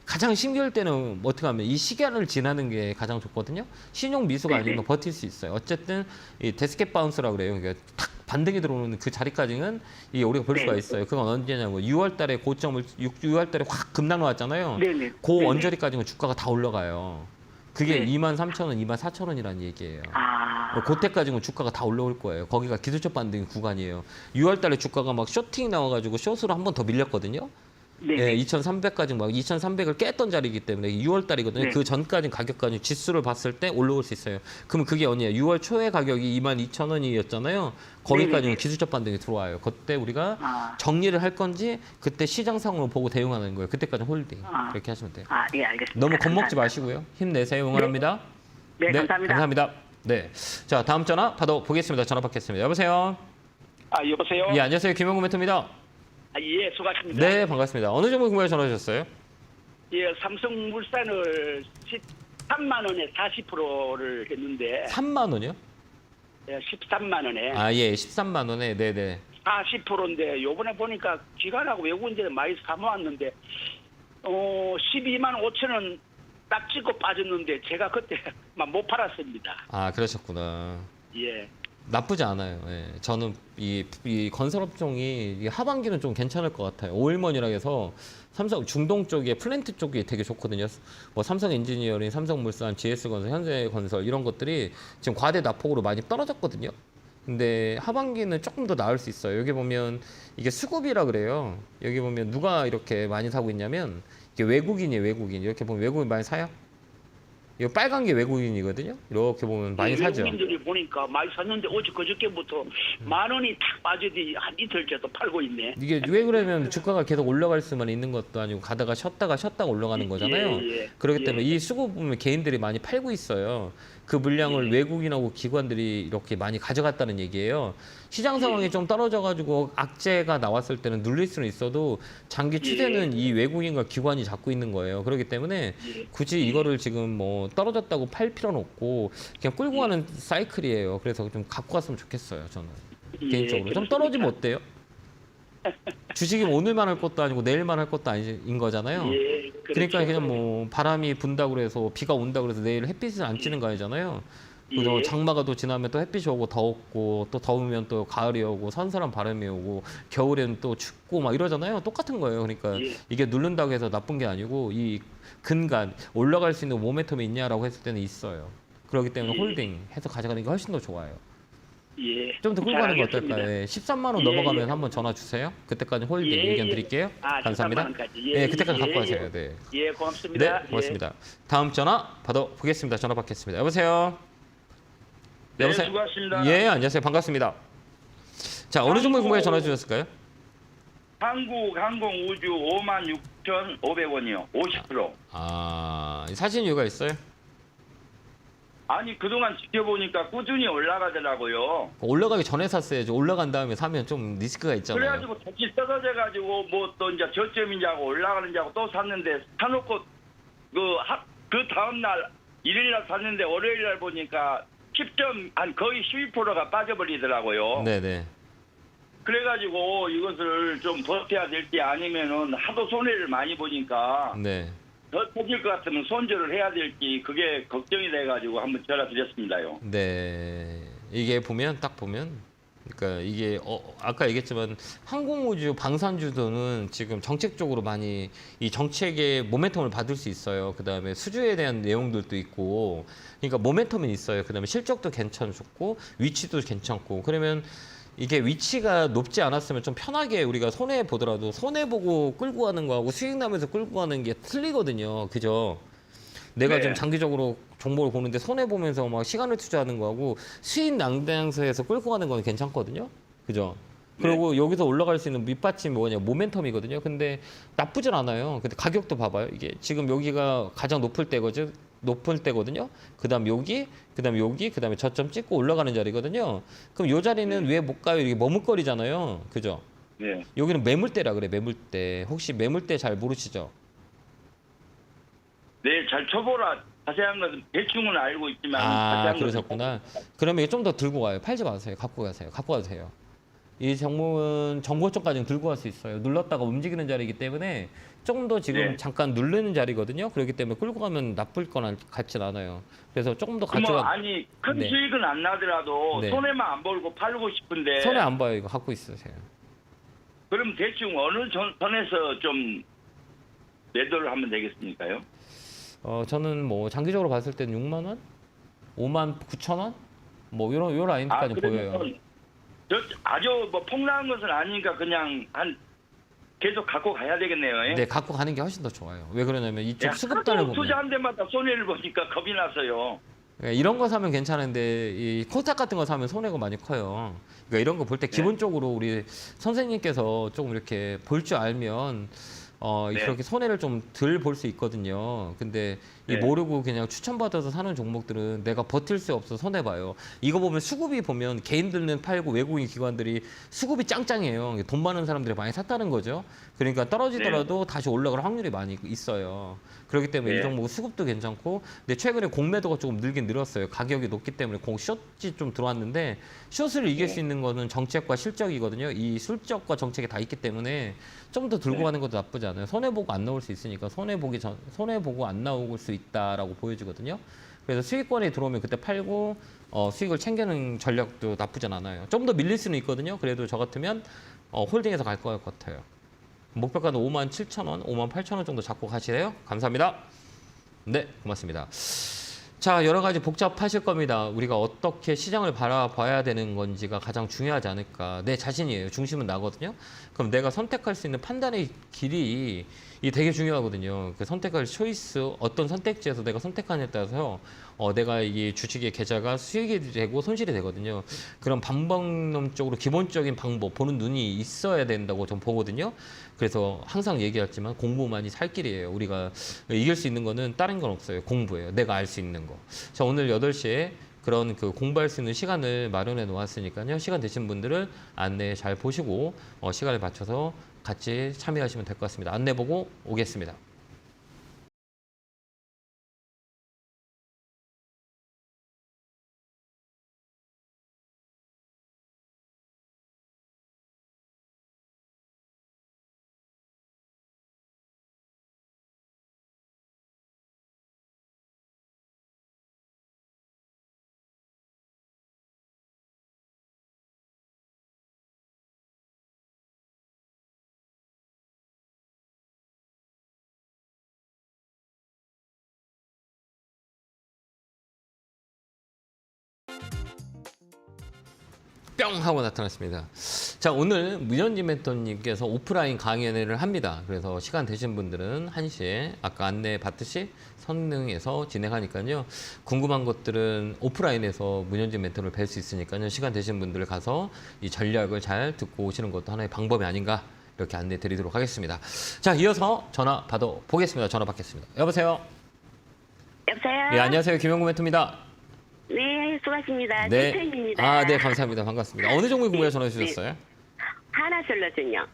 가장 힘겨울 때는 어떻게 하면 이 시기를 지나는 게 가장 좋거든요. 신용 미수가 네네. 아니면 버틸 수 있어요. 어쨌든 이 데스켓 바운스라고 그래요. 그러니까 탁 반등이 들어오는 그 자리까지는 이게 우리가 볼 수가 네. 있어요. 그건 언제냐고 6월달에 고점을 6월달에 확 급락 나왔잖아요. 네네. 그 네네. 언저리까지는 주가가 다 올라가요. 그게 네. 23,000원, 24,000원이라는 얘기예요. 아, 그때까지는 주가가 다 올라올 거예요. 거기가 기술적 반등 구간이에요. 6월달에 주가가 막 쇼팅 나와가지고 숏으로 한 번 더 밀렸거든요. 네. 예, 2,300까지 막 2,300을 깼던 자리이기 때문에 6월달이거든요. 네. 그 전까지 가격까지 지수를 봤을 때 올라올 수 있어요. 그럼 그게 언제예요? 6월 초에 가격이 22,000원이었잖아요. 거기까지는 네네. 기술적 반등이 들어와요. 그때 우리가 아. 정리를 할 건지 그때 시장 상으로 보고 대응하는 거예요. 그때까지 홀딩. 아. 그렇게 하시면 돼요. 아, 예, 알겠습니다. 너무 겁먹지 감사합니다. 마시고요. 힘내세요. 응원합니다. 네, 감사합니다. 감사합니다. 네. 자, 다음 전화 받아보겠습니다. 전화 받겠습니다. 여보세요? 아, 여보세요? 예, 안녕하세요. 김영구 멘토입니다. 아, 예, 수고하십니다. 네, 반갑습니다. 어느 종목 궁금해 전화 주셨어요? 예, 삼성물산을 13만 원에 40%를 했는데 3만 원이요? 예, 13만 원에 아, 예, 13만 원에. 네, 네. 40%인데 요번에 보니까 기관하고 외국인들 많이 사모았는데 12만 5천 원 딱 찍고 빠졌는데 제가 그때 막 못 팔았습니다. 아, 그러셨구나. 예. 나쁘지 않아요. 예. 저는 이 건설업종이 이 하반기는 좀 괜찮을 것 같아요. 오일먼이라 해서 삼성 중동 쪽에 플랜트 쪽이 되게 좋거든요. 뭐 삼성 엔지니어링, 삼성물산, GS건설, 현대건설 이런 것들이 지금 과대 낙폭으로 많이 떨어졌거든요. 근데 하반기는 조금 더 나을 수 있어요. 여기 보면 이게 수급이라 그래요. 여기 보면 누가 이렇게 많이 사고 있냐면 이게 외국인이에요, 외국인. 이렇게 보면 외국인 많이 사요? 이거 빨간 게 외국인이거든요. 이렇게 보면 많이 사죠. 외국인들이 보니까 많이 샀는데 어제 그저께부터 만 원이 탁 빠지더니 한 이틀째도 팔고 있네. 이게 왜 그러면 주가가 계속 올라갈 수만 있는 것도 아니고 가다가 쉬었다가 올라가는 거잖아요. 예. 그렇기 예. 때문에 이 수급 보면 개인들이 많이 팔고 있어요. 그 물량을 외국인하고 기관들이 이렇게 많이 가져갔다는 얘기예요. 시장 상황이 좀 떨어져가지고 악재가 나왔을 때는 눌릴 수는 있어도 장기 추세는 이 외국인과 기관이 잡고 있는 거예요. 그렇기 때문에 굳이 이거를 지금 뭐 떨어졌다고 팔 필요는 없고 그냥 끌고 가는 사이클이에요. 그래서 좀 갖고 갔으면 좋겠어요. 저는 개인적으로 좀 떨어지면 어때요? 주식이 오늘만 할 것도 아니고 내일만 할 것도 아닌 거잖아요. 예, 그러니까 그렇죠. 그냥 뭐 바람이 분다고 해서 비가 온다고 해서 내일 햇빛을 안 찌는 거 아니잖아요. 그래서 예. 장마가 또 지나면 또 햇빛이 오고 더웠고 또 더우면 또 가을이 오고 선선한 바람이 오고 겨울에는 또 춥고 막 이러잖아요. 똑같은 거예요. 그러니까 예. 이게 누른다고 해서 나쁜 게 아니고 이 근간 올라갈 수 있는 모멘텀이 있냐라고 했을 때는 있어요. 그렇기 때문에 예. 홀딩 해서 가져가는 게 훨씬 더 좋아요. 예. 좀 더 끌고 잘 가는 거 알겠습니다. 어떨까요? 예, 13만 원 예, 넘어가면 예. 한번 전화 주세요. 그때까지 홀딩 예, 의견 예. 드릴게요. 아, 감사합니다. 13만 원까지. 예, 그때까지 갖고 예, 가세요. 네. 예, 고맙습니다. 네, 고맙습니다. 다음 전화 받아보겠습니다. 전화 받겠습니다. 여보세요? 네, 여보세요? 수고하셨습니다. 예, 안녕하세요. 반갑습니다. 자, 어느 종목 궁금해 전화 주셨을까요? 한국항공우주 56,500원이요. 50%. 아, 사신 이유가 있어요? 아니 그동안 지켜보니까 꾸준히 올라가더라고요. 올라가기 전에 샀어야죠. 올라간 다음에 사면 좀 리스크가 있잖아요. 그래가지고 다시 떨어져가지고 뭐 또 이제 저점인지 하고 올라가는지 하고 또 샀는데 사놓고 그 다음날 일요일날 샀는데 월요일날 보니까 10점 한 거의 12%가 빠져버리더라고요. 네네. 그래가지고 이것을 좀 버텨야 될지 아니면은 하도 손해를 많이 보니까 네. 더 터질 것 같으면 손절을 해야 될지 그게 걱정이 돼가지고 한번 전화 드렸습니다요. 네. 이게 보면 딱 보면 그러니까 이게 아까 얘기했지만 항공우주, 방산주도는 지금 정책적으로 많이 이 정책의 모멘텀을 받을 수 있어요. 그다음에 수주에 대한 내용들도 있고, 그러니까 모멘텀은 있어요. 그다음에 실적도 괜찮고 위치도 괜찮고. 그러면 이게 위치가 높지 않았으면 좀 편하게 우리가 손해 보더라도 손해 보고 끌고 가는 거하고 수익 나면서 끌고 가는 게 틀리거든요. 그죠? 내가 네. 좀 장기적으로 정보를 보는데 손해 보면서 막 시간을 투자하는 거하고 수익 낭당서에서 끌고 가는 건 괜찮거든요. 그죠? 그리고 여기서 올라갈 수 있는 밑받침이 뭐냐, 모멘텀이거든요. 근데 나쁘진 않아요. 근데 가격도 봐봐요. 이게 지금 여기가 가장 높을 때거든요. 그다음 여기, 그다음 여기, 그다음에 저점 찍고 올라가는 자리거든요. 그럼 요 자리는 왜 못 가요? 이게 머뭇거리잖아요. 그죠? 네. 여기는 매물대라 그래, 매물대. 혹시 매물대 잘 모르시죠? 네, 잘 쳐보라. 자세한 것은 대충은 알고 있지만 아, 자세한 것은 그러셨구나. 그러면 이게 좀 더 들고 가요. 팔지 마세요. 갖고 가세요. 갖고 가세요. 이 종목은 정고점까지는 들고 갈 수 있어요. 눌렀다가 움직이는 자리이기 때문에 조금 더 지금 네. 잠깐 누르는 자리거든요. 그렇기 때문에 끌고 가면 나쁠 건 같진 않아요. 그래서 조금 더 그럼 가져가. 아니 큰 네. 수익은 안 나더라도 네. 손해만 안 벌고 팔고 싶은데 손해 안 봐요. 이거 갖고 있으세요. 그럼 대충 어느 선에서 좀 매도를 하면 되겠습니까요? 저는 뭐 장기적으로 봤을 때는 6만 원, 5만 9천 원, 뭐 요 라인까지 보여요. 그러면 저 아주 뭐 폭락한 것은 아니니까 그냥 한 계속 갖고 가야 되겠네요. 예? 네, 갖고 가는 게 훨씬 더 좋아요. 왜 그러냐면 이쪽 야, 수급단을 하도 보면 투자한 데마다 손해를 보니까 겁이 나서요. 그러니까 이런 거 사면 괜찮은데 이 코스닥 같은 거 사면 손해가 많이 커요. 그러니까 이런 거 볼 때 기본적으로 우리 선생님께서 조금 이렇게 볼 줄 알면 네. 그렇게 손해를 좀 덜 볼 수 있거든요. 근데 이 네. 모르고 그냥 추천받아서 사는 종목들은 내가 버틸 수 없어 손해 봐요. 이거 보면 수급이 보면 개인들은 팔고 외국인 기관들이 수급이 짱짱해요. 돈 많은 사람들이 많이 샀다는 거죠. 그러니까 떨어지더라도 다시 올라갈 확률이 많이 있어요. 그렇기 때문에 네. 이 종목은 수급도 괜찮고, 근데 최근에 공매도가 조금 늘긴 늘었어요. 가격이 높기 때문에 숏이 좀 들어왔는데 숏을 이길 수 있는 거는 정책과 실적이거든요. 이 실적과 정책이 다 있기 때문에 좀 더 들고 가는 것도 나쁘지 않아요. 손해 보고 안 나올 수 있으니까 손해 보고 안 나올 수 있다라고 보여지거든요. 그래서 수익권이 들어오면 그때 팔고 수익을 챙기는 전략도 나쁘진 않아요. 좀 더 밀릴 수는 있거든요. 그래도 저 같으면 홀딩해서 갈 것 같아요. 목표가는 5만 7천 원, 5만 8천 원 정도 잡고 가시래요. 감사합니다. 네, 고맙습니다. 자, 여러 가지 복잡하실 겁니다. 우리가 어떻게 시장을 바라봐야 되는 건지가 가장 중요하지 않을까. 내 자신이에요. 중심은 나거든요. 그럼 내가 선택할 수 있는 판단의 길이 되게 중요하거든요. 그 선택할 초이스, 어떤 선택지에서 내가 선택하느냐에 따라서 내가 이 주식의 계좌가 수익이 되고 손실이 되거든요. 그런 방법론적으로 기본적인 방법, 보는 눈이 있어야 된다고 좀 보거든요. 그래서 항상 얘기했지만 공부만이 살 길이에요. 우리가 이길 수 있는 거는 다른 건 없어요. 공부예요. 내가 알 수 있는 거. 자, 오늘 8시에 그런 그 공부할 수 있는 시간을 마련해 놓았으니까요. 시간 되신 분들은 안내 잘 보시고 시간을 맞춰서 같이 참여하시면 될 것 같습니다. 안내 보고 오겠습니다. 뿅 하고 나타났습니다. 자, 오늘 문현진 멘토님께서 오프라인 강연회를 합니다. 그래서 시간 되신 분들은 1시에 아까 안내 받듯이 선릉에서 진행하니까요. 궁금한 것들은 오프라인에서 문현진 멘토를 뵐 수 있으니까요. 시간 되신 분들 가서 이 전략을 잘 듣고 오시는 것도 하나의 방법이 아닌가 이렇게 안내 드리도록 하겠습니다. 자, 이어서 전화 받아보겠습니다. 전화 받겠습니다. 여보세요? 여보세요? 네, 안녕하세요. 김영구 멘토입니다. 네, 수고하십니다. 네. 대표입니다. 아, 네, 감사합니다. 반갑습니다. 어느 종목 궁금해 전화 주셨어요? 하나솔루션요.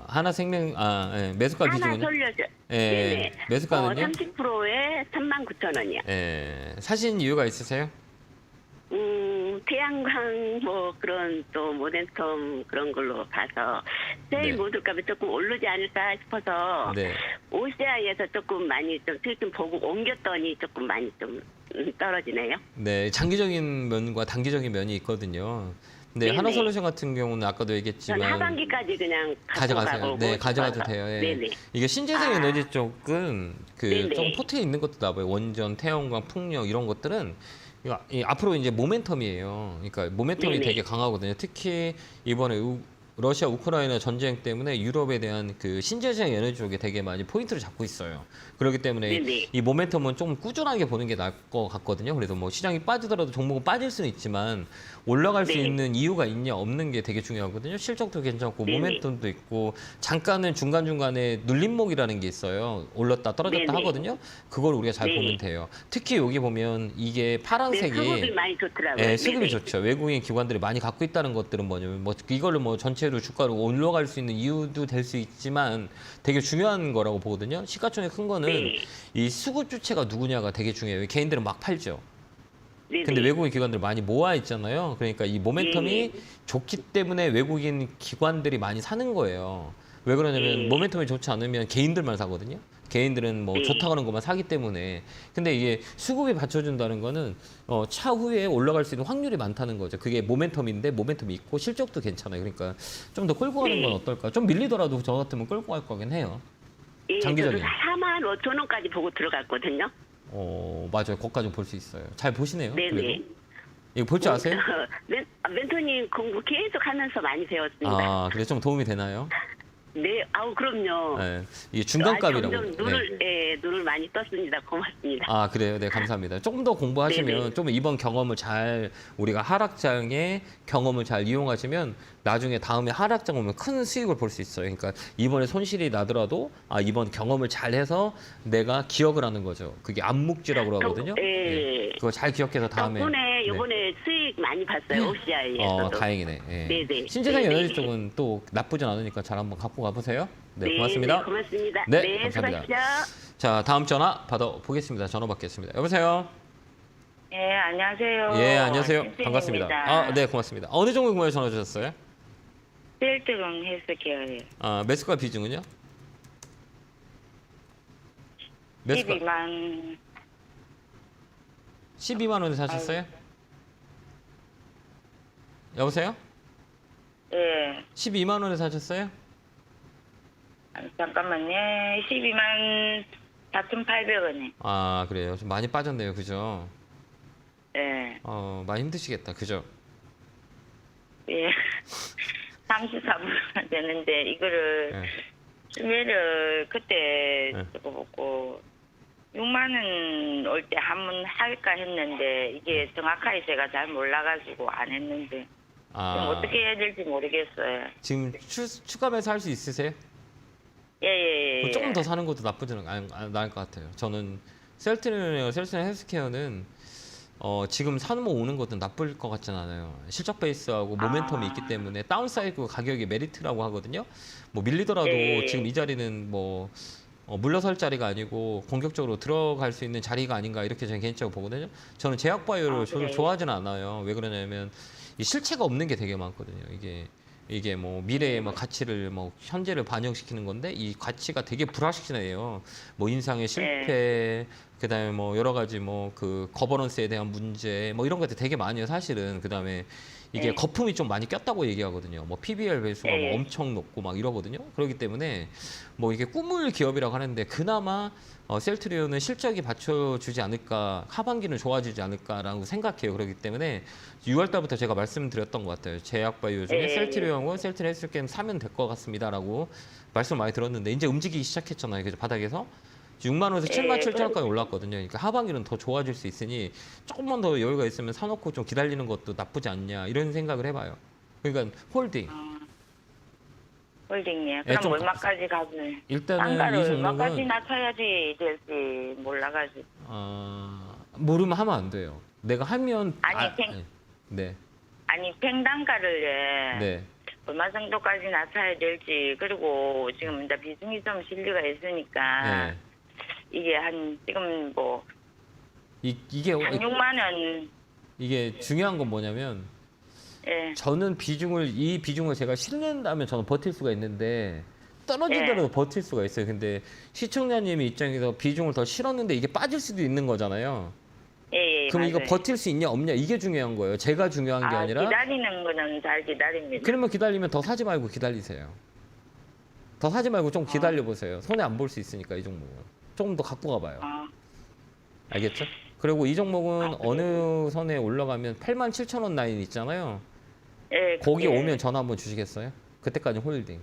하나생명, 예, 매수가 기준은요? 하나솔루션. 예, 네네. 매수가는요? 30%에 39,000원이요. 예, 사신 이유가 있으세요? 태양광 뭐 그런 또 모멘텀 그런 걸로 봐서 세일 네. 모들값이 조금 오르지 않을까 싶어서 네. OCI에서 조금 많이 좀 수익 좀 보고 옮겼더니 조금 많이 좀 떨어지네요. 네, 장기적인 면과 단기적인 면이 있거든요. 근데 네네. 하나솔루션 같은 경우는 아까도 전 얘기했지만 하반기까지 그냥 가져가세요. 가고 네, 가져가도 돼요. 예. 네네. 이게 신재생 에너지 쪽은 그 네네. 좀 포트에 있는 것도 나와요. 원전, 태양광, 풍력 이런 것들은 앞으로 이제 모멘텀이에요. 그러니까 모멘텀이 네네. 되게 강하거든요. 특히 이번에 러시아 우크라이나 전쟁 때문에 유럽에 대한 그 신재생 에너지 쪽에 되게 많이 포인트를 잡고 있어요. 그렇기 때문에 네네. 이 모멘텀은 좀 꾸준하게 보는 게 나을 것 같거든요. 그래서 뭐 시장이 빠지더라도 종목은 빠질 수는 있지만 올라갈 수 네. 있는 이유가 있냐 없는 게 되게 중요하거든요. 실적도 괜찮고 네네. 모멘텀도 있고 잠깐은 중간중간에 눌림목이라는 게 있어요. 올랐다 떨어졌다 네네. 하거든요. 그걸 우리가 잘 네네. 보면 돼요. 특히 여기 보면 이게 네, 파란색이 수급이 많이 좋더라고요. 예, 수급이 네네. 좋죠. 외국인 기관들이 많이 갖고 있다는 것들은 뭐냐면 뭐 이걸로 뭐 전체로 주가로 올라갈 수 있는 이유도 될 수 있지만 되게 중요한 거라고 보거든요. 시가총액 큰 거는 네. 이 수급 주체가 누구냐가 되게 중요해요. 개인들은 막 팔죠. 네네. 근데 외국인 기관들 많이 모아 있잖아요. 그러니까 이 모멘텀이 네. 좋기 때문에 외국인 기관들이 많이 사는 거예요. 왜 그러냐면 네. 모멘텀이 좋지 않으면 개인들만 사거든요. 개인들은 뭐 네. 좋다고 하는 것만 사기 때문에. 근데 이게 수급이 받쳐준다는 거는 차후에 올라갈 수 있는 확률이 많다는 거죠. 그게 모멘텀인데 모멘텀이 있고 실적도 괜찮아요. 그러니까 좀 더 끌고 가는 건 네. 어떨까? 좀 밀리더라도 저 같으면 끌고 갈 거긴 해요. 예, 장기적인. 저도 4만 5천 원까지 보고 들어갔거든요. 맞아요. 거기까지 볼 수 있어요. 잘 보시네요. 네네. 그래도. 이거 볼 줄 아세요? 멘토님 공부 계속 하면서 많이 배웠습니다. 아, 그래 좀 도움이 되나요? 네, 아우 그럼요. 네. 이게 중간값이라고. 점점 눈을 많이 떴습니다. 고맙습니다. 아, 그래요. 네, 감사합니다. 조금 더 공부하시면 네네. 좀 이번 경험을 잘 우리가 하락장의 경험을 잘 이용하시면 나중에 다음에 하락장 오면 큰 수익을 볼 수 있어요. 그러니까 이번에 손실이 나더라도 이번 경험을 잘 해서 내가 기억을 하는 거죠. 그게 암묵지라고 하거든요. 예. 그거 잘 기억해서 다음에. 덕분에 네. 이번에 수익 많이 봤어요. OCI에서도. 다행이네. 예. 네네. 신재생 네네. 에너지 쪽은 또 나쁘진 않으니까 잘 한번 갖고 가보세요. 네, 네, 고맙습니다. 네, 고맙습니다. 네, 감사합니다. 수고하십시오. 자, 다음 전화 받아보겠습니다. 전화 받겠습니다. 여보세요? 네, 안녕하세요. 예, 안녕하세요. 신생입니다. 반갑습니다. 네, 고맙습니다. 어느 종목 궁금해 전화 주셨어요? 셀트강 헬스케어예요. 매수가 비중은요? 매수가 12만 12만 원에 사셨어요? 여보세요? 예. 12만 원에 사셨어요? 잠깐만요. 12만 4,800원에. 그래요. 좀 많이 빠졌네요. 그죠? 예. 많이 힘드시겠다. 그죠? 예. 34분 되는데 이거를 예. 매를 그때 네. 저거 보고 6만 원 올 때 한 번 할까 했는데 이게 정확하게 제가 잘 몰라가지고 안 했는데 지금 어떻게 해야 될지 모르겠어요. 지금 추가 매수 할 수 있으세요? 예예예. 조금 더 사는 것도 나쁘지는 않을 것 같아요. 저는 셀트리온 헬스케어는 지금 사는 거 오는 것도 나쁠 것 같지는 않아요. 실적 베이스하고 모멘텀이 있기 때문에 다운사이드 가격이 메리트라고 하거든요. 뭐 밀리더라도 네. 지금 이 자리는 뭐 물러설 자리가 아니고 공격적으로 들어갈 수 있는 자리가 아닌가 이렇게 저는 개인적으로 보거든요. 저는 제약바이오를 그래요? 좋아하지는 않아요. 왜 그러냐면 이 실체가 없는 게 되게 많거든요. 이게 뭐 미래의 뭐 가치를 뭐 현재를 반영시키는 건데 이 가치가 되게 불확실해요. 뭐 인상의 실패, 그다음에 뭐 여러 가지 뭐 그 거버넌스에 대한 문제, 뭐 이런 것들 되게 많아요. 사실은 그다음에 이게 네. 거품이 좀 많이 꼈다고 얘기하거든요. 뭐 PBR 배수가 네. 뭐 엄청 높고 막 이러거든요. 그렇기 때문에 뭐 이게 꿈을 기업이라고 하는데 그나마 셀트리온은 실적이 받쳐주지 않을까, 하반기는 좋아지지 않을까라고 생각해요. 그렇기 때문에 6월 달부터 제가 말씀드렸던 것 같아요. 제약바이오 중에 네. 셀트리온하고 셀트리온 헬스케어는 사면 될 것 같습니다라고 말씀 많이 들었는데 이제 움직이기 시작했잖아요. 그죠? 바닥에서 6만 원에서 7만 7천 원까지 올랐거든요. 그러니까 하반기는 더 좋아질 수 있으니 조금만 더 여유가 있으면 사놓고 좀 기다리는 것도 나쁘지 않냐 이런 생각을 해봐요. 그러니까 홀딩. 홀딩이요. 예, 그럼 좀 얼마까지 가지? 일단은 단가를 이 종목은 얼마까지 낮춰야지 될지 몰라가지고. 모르면 하면 안 돼요. 내가 하면 네. 아니 팽단가를 네. 얼마 정도까지 낮춰야 될지 그리고 지금 이제 비중이 좀 실리가 있으니까 네. 이게 한 지금 뭐 이게 한 6만 원 이게 중요한 건 뭐냐면 예. 저는 이 비중을 제가 실는다면 저는 버틸 수가 있는데 떨어지더라도 버틸 수가 있어요. 근데 시청자님의 입장에서 비중을 더 실었는데 이게 빠질 수도 있는 거잖아요. 예, 그럼 이거 맞아요. 버틸 수 있냐 없냐 이게 중요한 거예요. 제가 중요한 게 아니라 기다리는 거는 잘 기다립니다. 그러면 기다리면 더 사지 말고 기다리세요. 더 사지 말고 좀 기다려 보세요. 손해 안 볼 수 있으니까 이 종목은 조금 더 갖고 가봐요. 알겠죠? 그리고 이 종목은 어느 선에 올라가면 87,000원 라인 있잖아요. 예, 거기 예. 오면 전화 한번 주시겠어요? 그때까지 홀딩.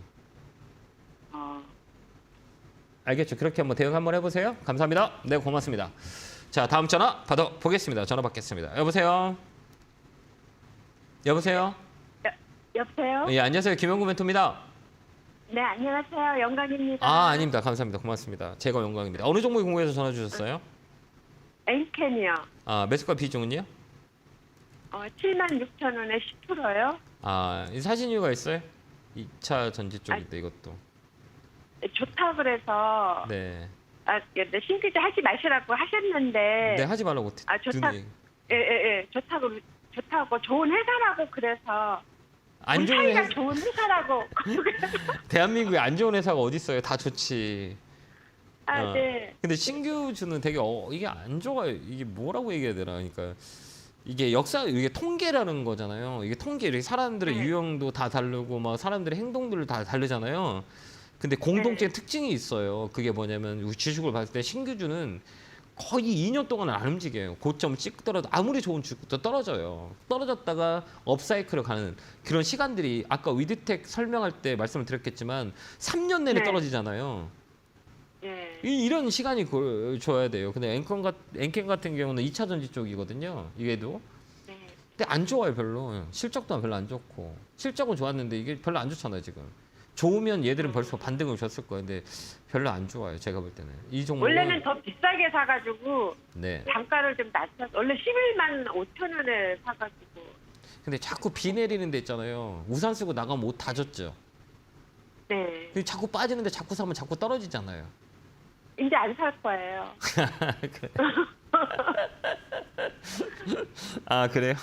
알겠죠? 그렇게 한번 대응 한번 해보세요. 감사합니다. 네, 고맙습니다. 자, 다음 전화 받아보겠습니다. 전화 받겠습니다. 여보세요? 여보세요? 여보세요? 예, 안녕하세요. 김영구 멘토입니다. 네, 안녕하세요. 영광입니다. 아, 아닙니다. 감사합니다. 고맙습니다. 제가 영광입니다. 어느 종목이 궁금해서 전화 주셨어요? 엔캔이요. 아, 매수가 비중은요? 76,000원에 10%요? 아, 사신 이유가 있어요? 2차 전지 쪽인데 이것도. 좋다 그래서 네. 네, 신규제 하지 마시라고 하셨는데 네, 하지 말라고 좋다. 눈이. 예, 좋다고 좋은 회사라고 그래서 안 좋은 사이가 회사, 좋은 회사라고 대한민국에 안 좋은 회사가 어디 있어요? 다 좋지. 네. 근데 신규주는 되게 이게 안 좋아요. 이게 뭐라고 얘기해야 되나? 그러니까 이게 이게 통계라는 거잖아요. 이게 통계 이렇게 사람들의 유형도 다 다르고 막 사람들의 행동들을 다 다르잖아요. 근데 공동적인 특징이 있어요. 그게 뭐냐면 주식을 봤을 때 신규주는 거의 2년 동안은 안 움직여요. 고점 찍더라도 아무리 좋은 주식도 떨어져요. 떨어졌다가 업사이클을 가는 그런 시간들이 아까 위드텍 설명할 때 말씀을 드렸겠지만 3년 내내 네. 떨어지잖아요. 예. 이런 시간이 줘야 돼요. 근데 엔캔 같은 경우는 2차 전지 쪽이거든요. 이게도. 네. 근데 안 좋아요, 별로. 실적도 별로 안 좋고. 실적은 좋았는데 이게 별로 안 좋잖아요, 지금. 좋으면 얘들은 벌써 반등을 줬을 거예요. 근데 별로 안 좋아요, 제가 볼 때는. 이 종목은 원래는 더 비싸게 사가지고 네. 단가를 좀 낮춰서 원래 11만 5천 원에 사가지고 근데 자꾸 비 내리는 데 있잖아요. 우산 쓰고 나가면 옷 다 젖죠. 네. 근데 자꾸 빠지는데 자꾸 사면 자꾸 떨어지잖아요. 이제 안 살 거예요. 아, 그래요?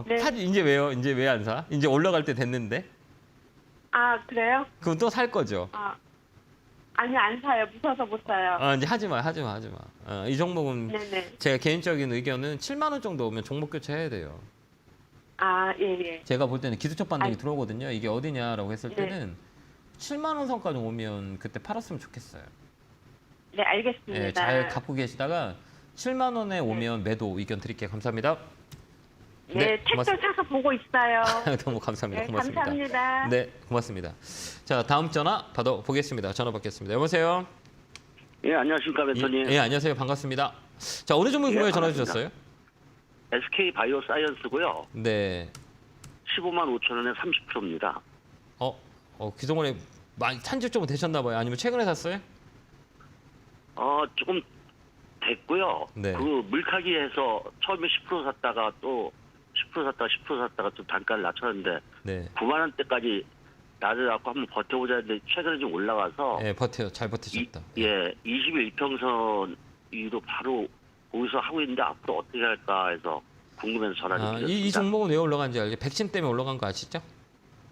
네. 이제 왜요? 이제 왜 안 사? 이제 올라갈 때 됐는데? 그래요? 그럼 또 살 거죠? 아니 안 사요. 무서워서 못 사요. 이제 하지 마. 이 종목은 네네. 제가 개인적인 의견은 7만 원 정도 오면 종목 교체해야 돼요. 예. 제가 볼 때는 기술적 반등이 아니. 들어오거든요. 이게 어디냐라고 했을 네. 때는 7만 원 선까지 오면 그때 팔았으면 좋겠어요. 네, 알겠습니다. 예, 잘 갖고 계시다가 7만 원에 오면 매도 의견 드릴게요. 감사합니다. 네, 책도 고맙습니다. 사서 보고 있어요. 너무 감사합니다. 네, 고맙습니다. 감사합니다. 네, 고맙습니다. 자, 다음 전화 받아보겠습니다. 전화 받겠습니다. 여보세요? 예, 안녕하십니까, 멘토님. 예, 안녕하세요. 반갑습니다. 자, 어느 종목 궁금해 전화 주셨어요? SK 바이오 사이언스고요. 네. 15만 5천 원에 30%입니다. 그동안에 많이 산지 좀 되셨나 봐요. 아니면 최근에 샀어요? 조금 됐고요. 네. 그 물타기에서 처음에 10% 샀다가 또 10% 샀다가 또 단가를 낮췄는데 네. 9만 원대까지 낮아갖고 한번 버텨보자 했는데 최근에 좀 올라가서 네, 잘 버티셨다. 21평선 위로 바로 거기서 하고 있는데 앞으로 어떻게 할까 해서 궁금해서 전화를 드렸습니다. 이 종목은 왜 올라간지 알죠? 백신 때문에 올라간 거 아시죠?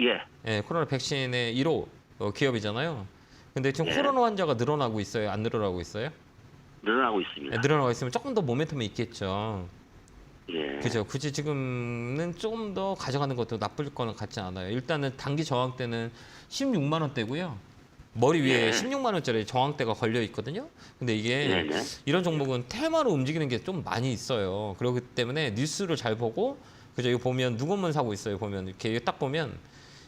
예. 예, 코로나 백신의 1호 기업이잖아요. 근데 지금 예. 코로나 환자가 늘어나고 있어요? 안 늘어나고 있어요? 늘어나고 있습니다. 예, 늘어나고 있으면 조금 더 모멘텀이 있겠죠. 예. 그죠? 굳이 지금은 조금 더 가져가는 것도 나쁠 거는 같지 않아요. 일단은 단기 저항 때는 16만 원대고요. 머리 위에 예. 16만 원짜리 저항대가 걸려 있거든요. 근데 이게 네네. 이런 종목은 테마로 움직이는 게 좀 많이 있어요. 그렇기 때문에 뉴스를 잘 보고 그죠? 이거 보면 누구만 사고 있어요. 보면 이렇게 딱 보면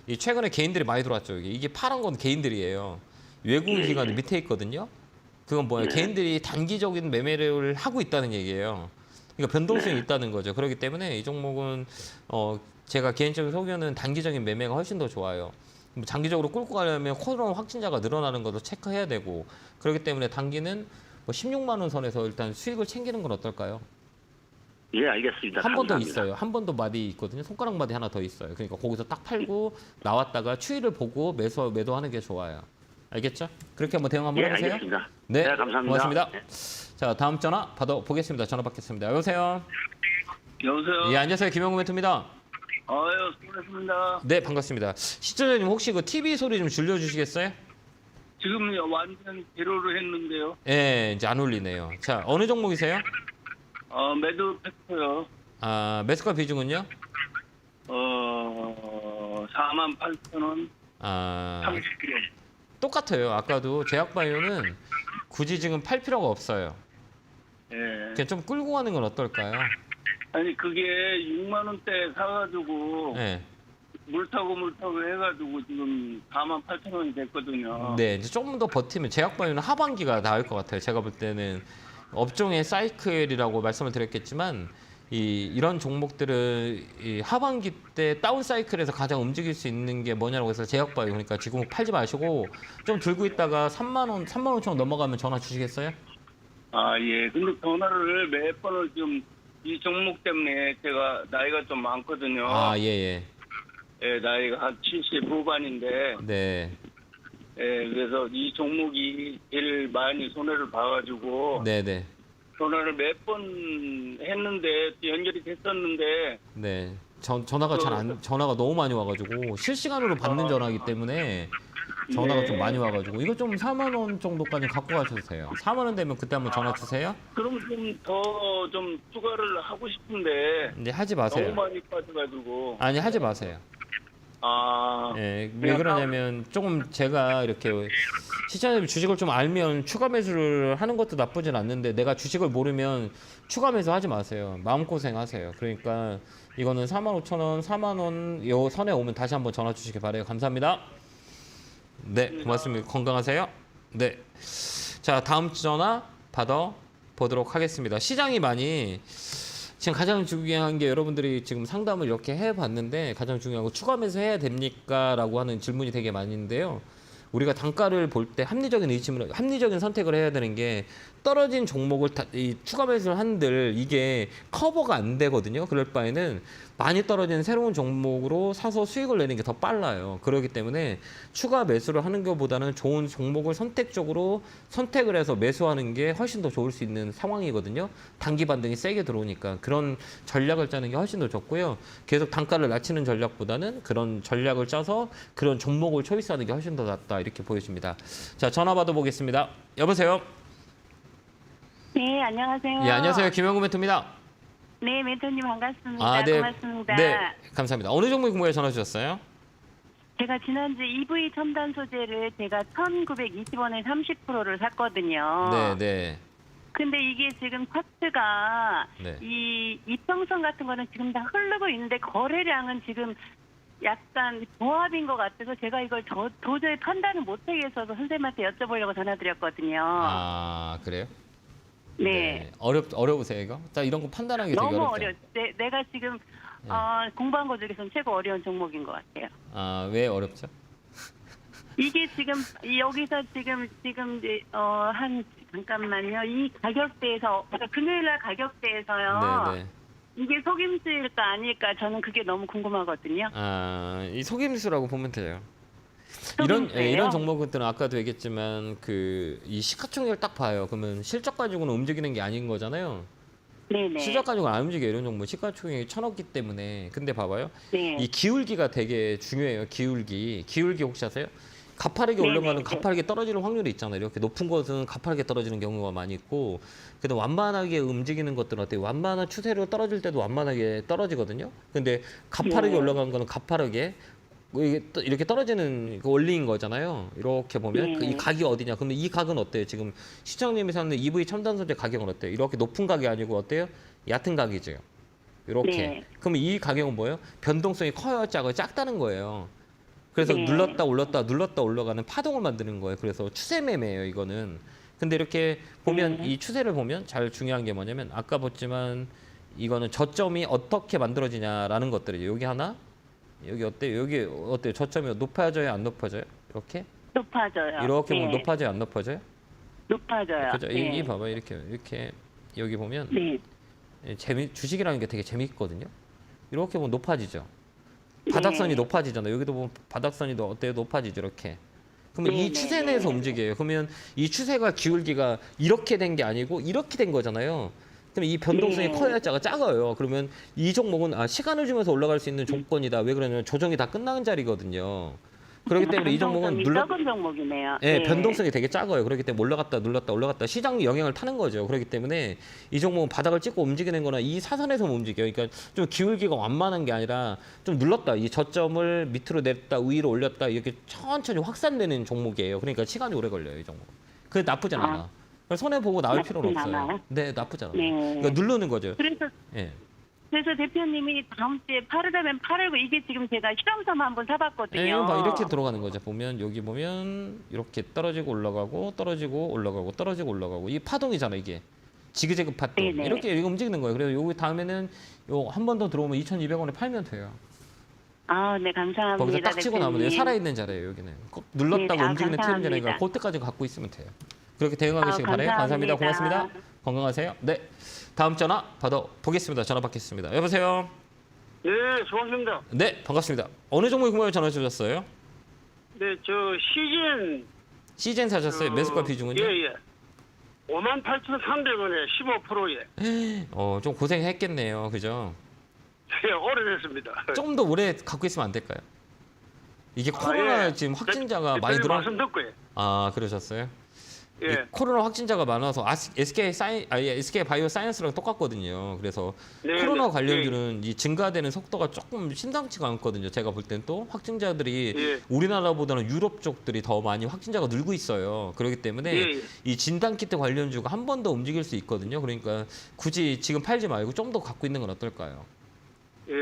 이 최근에 개인들이 많이 들어왔죠. 이게 파란 건 개인들이에요. 외국인 예. 기관이 밑에 있거든요. 그건 뭐예요? 네. 개인들이 단기적인 매매를 하고 있다는 얘기예요. 그러니까 변동성이 네. 있다는 거죠. 그렇기 때문에 이 종목은 제가 개인적인 소견은 단기적인 매매가 훨씬 더 좋아요. 뭐 장기적으로 끌고 가려면 코로나 확진자가 늘어나는 것도 체크해야 되고 그렇기 때문에 단기는 뭐 16만 원 선에서 일단 수익을 챙기는 건 어떨까요? 예, 알겠습니다. 한 번 더 감사합니다. 있어요. 한 번 더 마디 있거든요. 손가락 마디 하나 더 있어요. 그러니까 거기서 딱 팔고 나왔다가 추이를 보고 매도하는 게 좋아요. 알겠죠? 그렇게 한번 대응 한번 예, 해보세요. 알겠습니다. 네, 네, 감사합니다. 고맙습니다. 네. 자, 다음 전화 받아보겠습니다. 전화 받겠습니다. 여보세요? 여보세요. 예, 안녕하세요. 김영구 멘토입니다. 아유, 수고하셨습니다. 네, 반갑습니다. 시청자님 혹시 그 TV 소리 좀 줄여주시겠어요? 지금 완전 제로로 했는데요. 예, 이제 안 울리네요. 자, 어느 종목이세요? 매도 팩터요. 아, 매수가 비중은요? 48,000원. 아, 30kg. 똑같아요. 아까도 제약바이오는 굳이 지금 팔 필요가 없어요. 예. 그냥 좀 끌고 가는 건 어떨까요? 아니, 그게 6만 원대 사가지고 네. 물 타고 해가지고 지금 48,000원이 됐거든요. 네, 이제 조금 더 버티면 제약바이오는 하반기가 나을 것 같아요. 제가 볼 때는 업종의 사이클이라고 말씀을 드렸겠지만 이런 종목들은 이 하반기 때 다운 사이클에서 가장 움직일 수 있는 게 뭐냐고 해서 제약바이오 그러니까 지금 팔지 마시고 좀 들고 있다가 3만 원, 3만 5천 원 넘어가면 전화 주시겠어요? 아, 예. 근데 전화를 몇 번을 지금 이 종목 때문에 제가 나이가 좀 많거든요. 아, 예. 예, 나이가 한 70 후반인데, 네. 예, 그래서 이 종목이 제일 많이 손해를 봐가지고, 네. 전화를 몇 번 했는데, 연결이 됐었는데, 네. 전화가 전화가 너무 많이 와가지고 실시간으로 받는 전화이기 때문에 전화가 좀 많이 와가지고 이거 좀 4만 원 정도까지 갖고 가셔도 돼요. 4만 원 되면 그때 한번 전화 주세요. 그럼 좀 더 좀 추가를 하고 싶은데, 근데 하지 마세요. 너무 많이 빠져가지고, 아니 하지 마세요. 아, 예, 왜 그러냐면 조금 제가 이렇게 시청자님 주식을 좀 알면 추가 매수를 하는 것도 나쁘진 않는데 내가 주식을 모르면 추가 매수 하지 마세요. 마음고생 하세요. 그러니까 이거는 45,000원, 4만 원 요 선에 오면 다시 한번 전화 주시기 바라요. 감사합니다. 네, 고맙습니다. 건강하세요. 네. 자, 다음 전화 받아 보도록 하겠습니다. 시장이 많이 지금 가장 중요한 게 여러분들이 지금 상담을 이렇게 해봤는데 가장 중요한 거 추가 매수해야 됩니까? 라고 하는 질문이 되게 많이 있는데요. 우리가 단가를 볼 때 합리적인 선택을 해야 되는 게 떨어진 종목을 추가 매수를 한들 이게 커버가 안 되거든요. 그럴 바에는 많이 떨어진 새로운 종목으로 사서 수익을 내는 게 더 빨라요. 그렇기 때문에 추가 매수를 하는 것보다는 좋은 종목을 선택적으로 선택을 해서 매수하는 게 훨씬 더 좋을 수 있는 상황이거든요. 단기 반등이 세게 들어오니까 그런 전략을 짜는 게 훨씬 더 좋고요. 계속 단가를 낮추는 전략보다는 그런 전략을 짜서 그런 종목을 초이스하는 게 훨씬 더 낫다 이렇게 보여집니다. 자, 전화 받아보겠습니다. 여보세요? 네, 안녕하세요. 예, 안녕하세요. 김영구 멘토입니다. 네, 멘토님 반갑습니다. 아, 네. 고맙습니다. 네, 감사합니다. 어느 종목 궁금해 전화 주셨어요? 제가 지난주 EV 첨단 소재를 제가 1,920원에 30%를 샀거든요. 네. 근데 이게 지금 차트가 네. 이 이평선 같은 거는 지금 다 흐르고 있는데 거래량은 지금 약간 보합인 것 같아서 제가 이걸 도저히 판단을 못하겠어서 선생님한테 여쭤보려고 전화드렸거든요. 아, 그래요? 네. 어려우세요, 이거? 자, 이런 거 판단하기 되게 너무 어렵죠. 어려워. 내가 지금 네. 공부한 것 중에서는 최고 어려운 종목인 것 같아요. 아, 왜 어렵죠? 이게 지금 여기서 지금 한 잠깐만요. 이 가격대에서 그러니까 금요일날 가격대에서요. 네. 이게 속임수일까 아닐까 저는 그게 너무 궁금하거든요. 아, 이 속임수라고 보면 돼요. 속임수예요? 이런 종목들은 아까도 얘기했지만 이 시가총액을 딱 봐요. 그러면 실적 가지고는 움직이는 게 아닌 거잖아요. 네네. 실적 가지고는 안 움직여요. 이런 종목 시가총액이 1,000억기 때문에. 근데 봐봐요. 네. 이 기울기가 되게 중요해요. 기울기 혹시 아세요? 가파르게 올라가는 가파르게 떨어지는 확률이 있잖아요. 이렇게 높은 것은 가파르게 떨어지는 경우가 많이 있고, 근데 완만하게 움직이는 것들은 어때요? 완만한 추세로 떨어질 때도 완만하게 떨어지거든요. 근데 가파르게 올라가는 거는 가파르게 이렇게 떨어지는 그 원리인 거잖아요. 이렇게 보면 이 각이 어디냐? 그러면 이 각은 어때요? 지금 시청님이 사는 EV 첨단 소재 가격은 어때요? 이렇게 높은 각이 아니고 어때요? 얕은 각이죠. 이렇게. 네. 그러면 이 가격은 뭐예요? 변동성이 커요, 작아요? 작다는 거예요. 그래서 눌렀다 올라가는 파동을 만드는 거예요. 그래서 추세 매매예요, 이거는. 근데 이렇게 보면 이 추세를 보면 잘 중요한 게 뭐냐면 아까 봤지만 이거는 저점이 어떻게 만들어지냐라는 것들이죠. 여기 하나, 여기 어때요? 여기 어때요? 저점이 높아져요, 안 높아져요? 이렇게? 높아져요. 이렇게 보면 높아져요, 안 높아져요? 높아져요. 그죠? 이 봐봐, 이렇게 여기 보면 주식이라는 게 되게 재밌거든요. 이렇게 보면 높아지죠. 바닥선이 높아지잖아요. 여기도 보면 바닥선이 어때요? 높아지죠, 이렇게. 그러면 이 추세 내에서 움직여요. 그러면 이 추세가 기울기가 이렇게 된 게 아니고 이렇게 된 거잖아요. 그럼 이 변동성이 네. 커야 작아요. 그러면 이 종목은 시간을 주면서 올라갈 수 있는 조건이다. 왜 그러냐면 조정이 다 끝나는 자리거든요. 그렇기 때문에 이 종목은 적은 종목이네요. 예, 네. 변동성이 되게 작아요. 그렇기 때문에 올라갔다 눌렀다 올라갔다 시장 영향을 타는 거죠. 그렇기 때문에 이 종목은 바닥을 찍고 움직이는 거나 이 사선에서 움직여요. 그러니까 좀 기울기가 완만한 게 아니라 좀 눌렀다. 이 저점을 밑으로 냈다 위로 올렸다 이렇게 천천히 확산되는 종목이에요. 그러니까 시간이 오래 걸려요. 이 종목. 그게 나쁘지 않아. 손해보고 나올 필요는 나쁘진 없어요. 않아요? 네, 나쁘지 않아요. 네. 그러니까 누르는 거죠. 그래서 대표님이 다음 주에 팔으려면 팔고 이게 지금 제가 실험삼 한번 사봤거든요. 네, 막 이렇게 들어가는 거죠. 보면 여기 보면 이렇게 떨어지고 올라가고 떨어지고 올라가고 떨어지고 올라가고 이 파동이잖아 이게 지그재그 파동 네네. 이렇게 움직이는 거예요. 그래서 여기 다음에는 요 한 번 더 들어오면 2,200원에 팔면 돼요. 네, 감사합니다. 거기서 딱 치고 나면 돼요. 대표님. 살아있는 자리예요. 여기는 꼭 눌렀다고 네, 움직이는 트렌드니까 감사합니다. 그때까지 갖고 있으면 돼요. 그렇게 대응하시기 바래요. 감사합니다. 고맙습니다. 건강하세요. 네, 다음 전화 받아보겠습니다. 전화 받겠습니다. 여보세요. 네, 수고하십니다. 네, 반갑습니다. 어느 종목이 궁금해 전화 주셨어요? 네, 시젠 사셨어요? 매수가 비중은요? 예. 58,300원에 15%에. 좀 고생했겠네요. 그죠? 예, 오래됐습니다. 좀 더 오래 갖고 있으면 안 될까요? 이게 코로나 지금 확진자가 많이 늘어. 말씀 듣고요. 그러셨어요? 이 예. 코로나 확진자가 많아서 SK 바이오 사이언스랑 똑같거든요. 그래서 네, 코로나 네. 관련주는 이 증가되는 속도가 조금 심상치가 않거든요. 제가 볼 땐 또 확진자들이 예. 우리나라보다는 유럽 쪽들이 더 많이 확진자가 늘고 있어요. 그렇기 때문에 예. 이 진단키트 관련주가 한 번 더 움직일 수 있거든요. 그러니까 굳이 지금 팔지 말고 좀 더 갖고 있는 건 어떨까요? 예.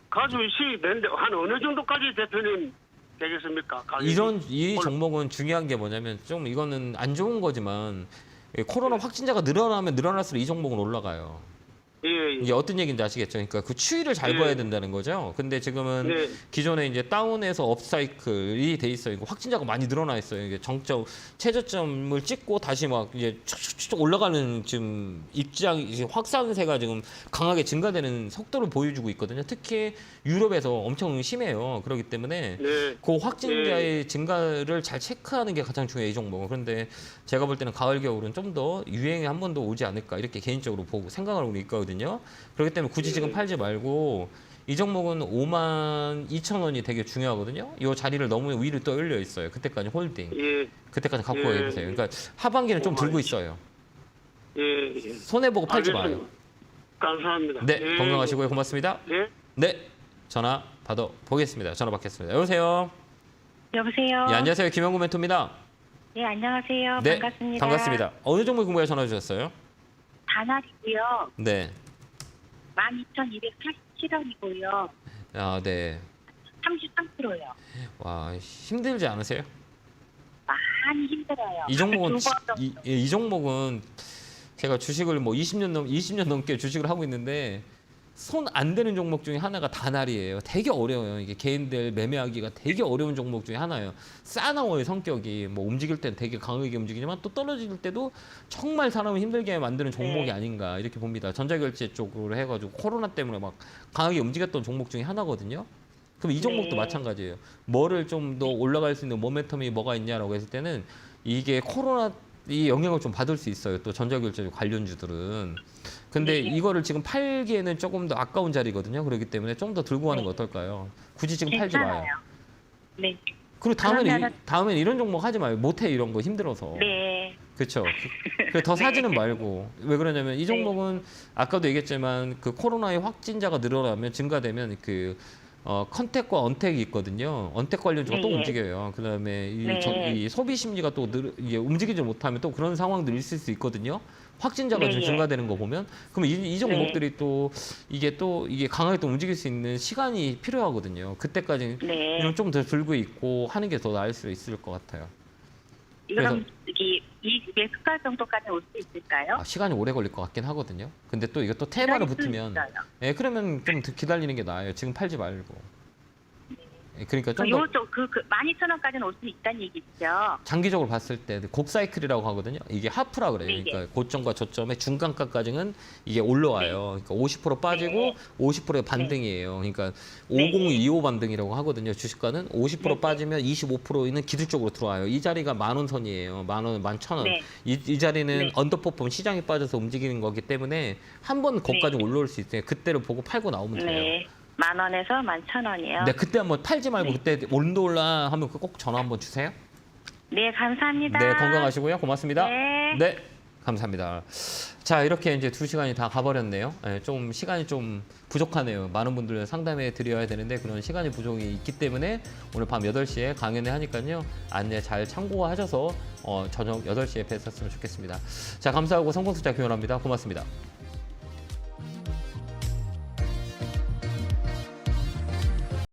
가지고 수익이 되는데 한 어느 정도까지 대표님 되겠습니까? 가격이? 이 종목은 중요한 게 뭐냐면 좀 이거는 안 좋은 거지만 코로나 확진자가 늘어나면 늘어날수록 이 종목은 올라가요. 예. 이게 어떤 얘기인지 아시겠죠? 그러니까 그 추이를 잘 예. 봐야 된다는 거죠. 근데 지금은 네. 기존에 이제 다운에서 업사이클이 돼 있어요. 확진자가 많이 늘어나 있어요. 이게 정점 최저점을 찍고 다시 막 이제 쭉쭉쭉 올라가는 지금 이제 확산세가 지금 강하게 증가되는 속도를 보여주고 있거든요. 특히 유럽에서 엄청 심해요. 그렇기 때문에 네. 그 확진자의 증가를 잘 체크하는 게 가장 중요해요, 이 종목은. 그런데 제가 볼 때는 가을 겨울은 좀 더 유행이 한 번 더 오지 않을까 이렇게 개인적으로 보고 생각을 하고 있거든요. 그렇기 때문에 굳이 지금 팔지 말고 이 종목은 52,000원이 되게 중요하거든요. 이 자리를 너무 위로 또 올려 있어요. 그때까지 홀딩. 예. 그때까지 갖고 예. 해보세요. 그러니까 하반기는 좀 들고 있어요. 예. 손해 보고 팔지 알겠습니다. 마요. 감사합니다. 네, 예. 건강하시고요. 고맙습니다. 예. 네, 전화 받아 보겠습니다. 전화 받겠습니다. 여보세요. 여보세요. 예, 안녕하세요. 김영구 멘토입니다. 네, 안녕하세요. 네, 반갑습니다. 반갑습니다. 어느 종목 궁금해 전화 주셨어요? 단알이고요. 네. 12,287원이고요. 네. 33%요. 와, 힘들지 않으세요? 많이 힘들어요. 이 종목은 두번 정도. 이 종목은 제가 주식을 뭐 20년 넘게 주식을 하고 있는데 손 안 대는 종목 중에 하나가 단알이에요. 되게 어려워요. 이게 개인들 매매하기가 되게 어려운 종목 중에 하나예요. 싸나워요, 성격이. 뭐 움직일 땐 되게 강하게 움직이지만 또 떨어질 때도 정말 사람을 힘들게 만드는 종목이 네. 아닌가 이렇게 봅니다. 전자결제 쪽으로 해가지고 코로나 때문에 막 강하게 움직였던 종목 중에 하나거든요. 그럼 이 종목도 네. 마찬가지예요. 뭐를 좀 더 올라갈 수 있는 모멘텀이 뭐가 있냐라고 했을 때는 이게 코로나 이 영향을 좀 받을 수 있어요. 또 전자결제 관련주들은. 근데 네. 이거를 지금 팔기에는 조금 더 아까운 자리거든요. 그렇기 때문에 좀 더 들고 가는 거 어떨까요? 굳이 지금 팔지 마요. 괜찮아요. 네. 그리고 다음에는 그러면은- 다음엔 이런 종목 하지 마요. 못해 이런 거 힘들어서. 네. 그렇죠. 더 사지는 말고. 왜 그러냐면 이 네. 종목은 아까도 얘기했지만 그 코로나의 확진자가 늘어나면 증가되면 그 컨택과 언택이 있거든요. 언택 관련주가 또 네. 움직여요. 그다음에 네. 이 소비 심리가 또 이게 움직이지 못하면 또 그런 상황들이 있을 수 있거든요. 확진자가 네. 좀 증가되는 거 보면 그러면 이 종목들이 또 이게 강하게 또 움직일 수 있는 시간이 필요하거든요. 그때까지 네. 좀 더 들고 있고 하는 게 더 나을 수 있을 것 같아요. 그럼 이 매수가 정도까지 올 수 있을까요? 시간이 오래 걸릴 것 같긴 하거든요. 근데 또 이것도 테마로 기다릴 수 붙으면 있어요. 그러면 좀 기다리는 게 나아요. 지금 팔지 말고. 그러니까 좀 더 요쪽 12,000원까지는 올 수 있다는 얘기죠. 장기적으로 봤을 때 곡사이클이라고 하거든요. 이게 하프라 그래요. 네, 그러니까 고점과 저점의 중간가까지는 이게 올라와요. 그러니까 50% 빠지고 네. 50%의 반등이에요. 그러니까 5025 반등이라고 하거든요. 주식가는 50% 빠지면 25%는 기술 쪽으로 들어와요. 이 자리가 10,000원 선이에요. 10,000원, 11,000원. 네. 이 자리는 네. 언더퍼폼 시장이 빠져서 움직이는 거기 때문에 한 번 거기까지 올라올 수 있어요. 그때를 보고 팔고 나오면 돼요. 네. 10,000원에서 11,000원이요. 네, 그때 한번 팔지 말고 그때 올라 하면 꼭 전화 한번 주세요. 네, 감사합니다. 네, 건강하시고요. 고맙습니다. 네. 감사합니다. 자, 이렇게 이제 2시간이 다 가버렸네요. 네, 좀 시간이 좀 부족하네요. 많은 분들 상담해 드려야 되는데 그런 시간이 부족이 있기 때문에 오늘 밤 8시에 강연회 하니까요. 안내 잘 참고하셔서 저녁 8시에 뵀었으면 좋겠습니다. 자, 감사하고 성공투자 기원합니다. 고맙습니다.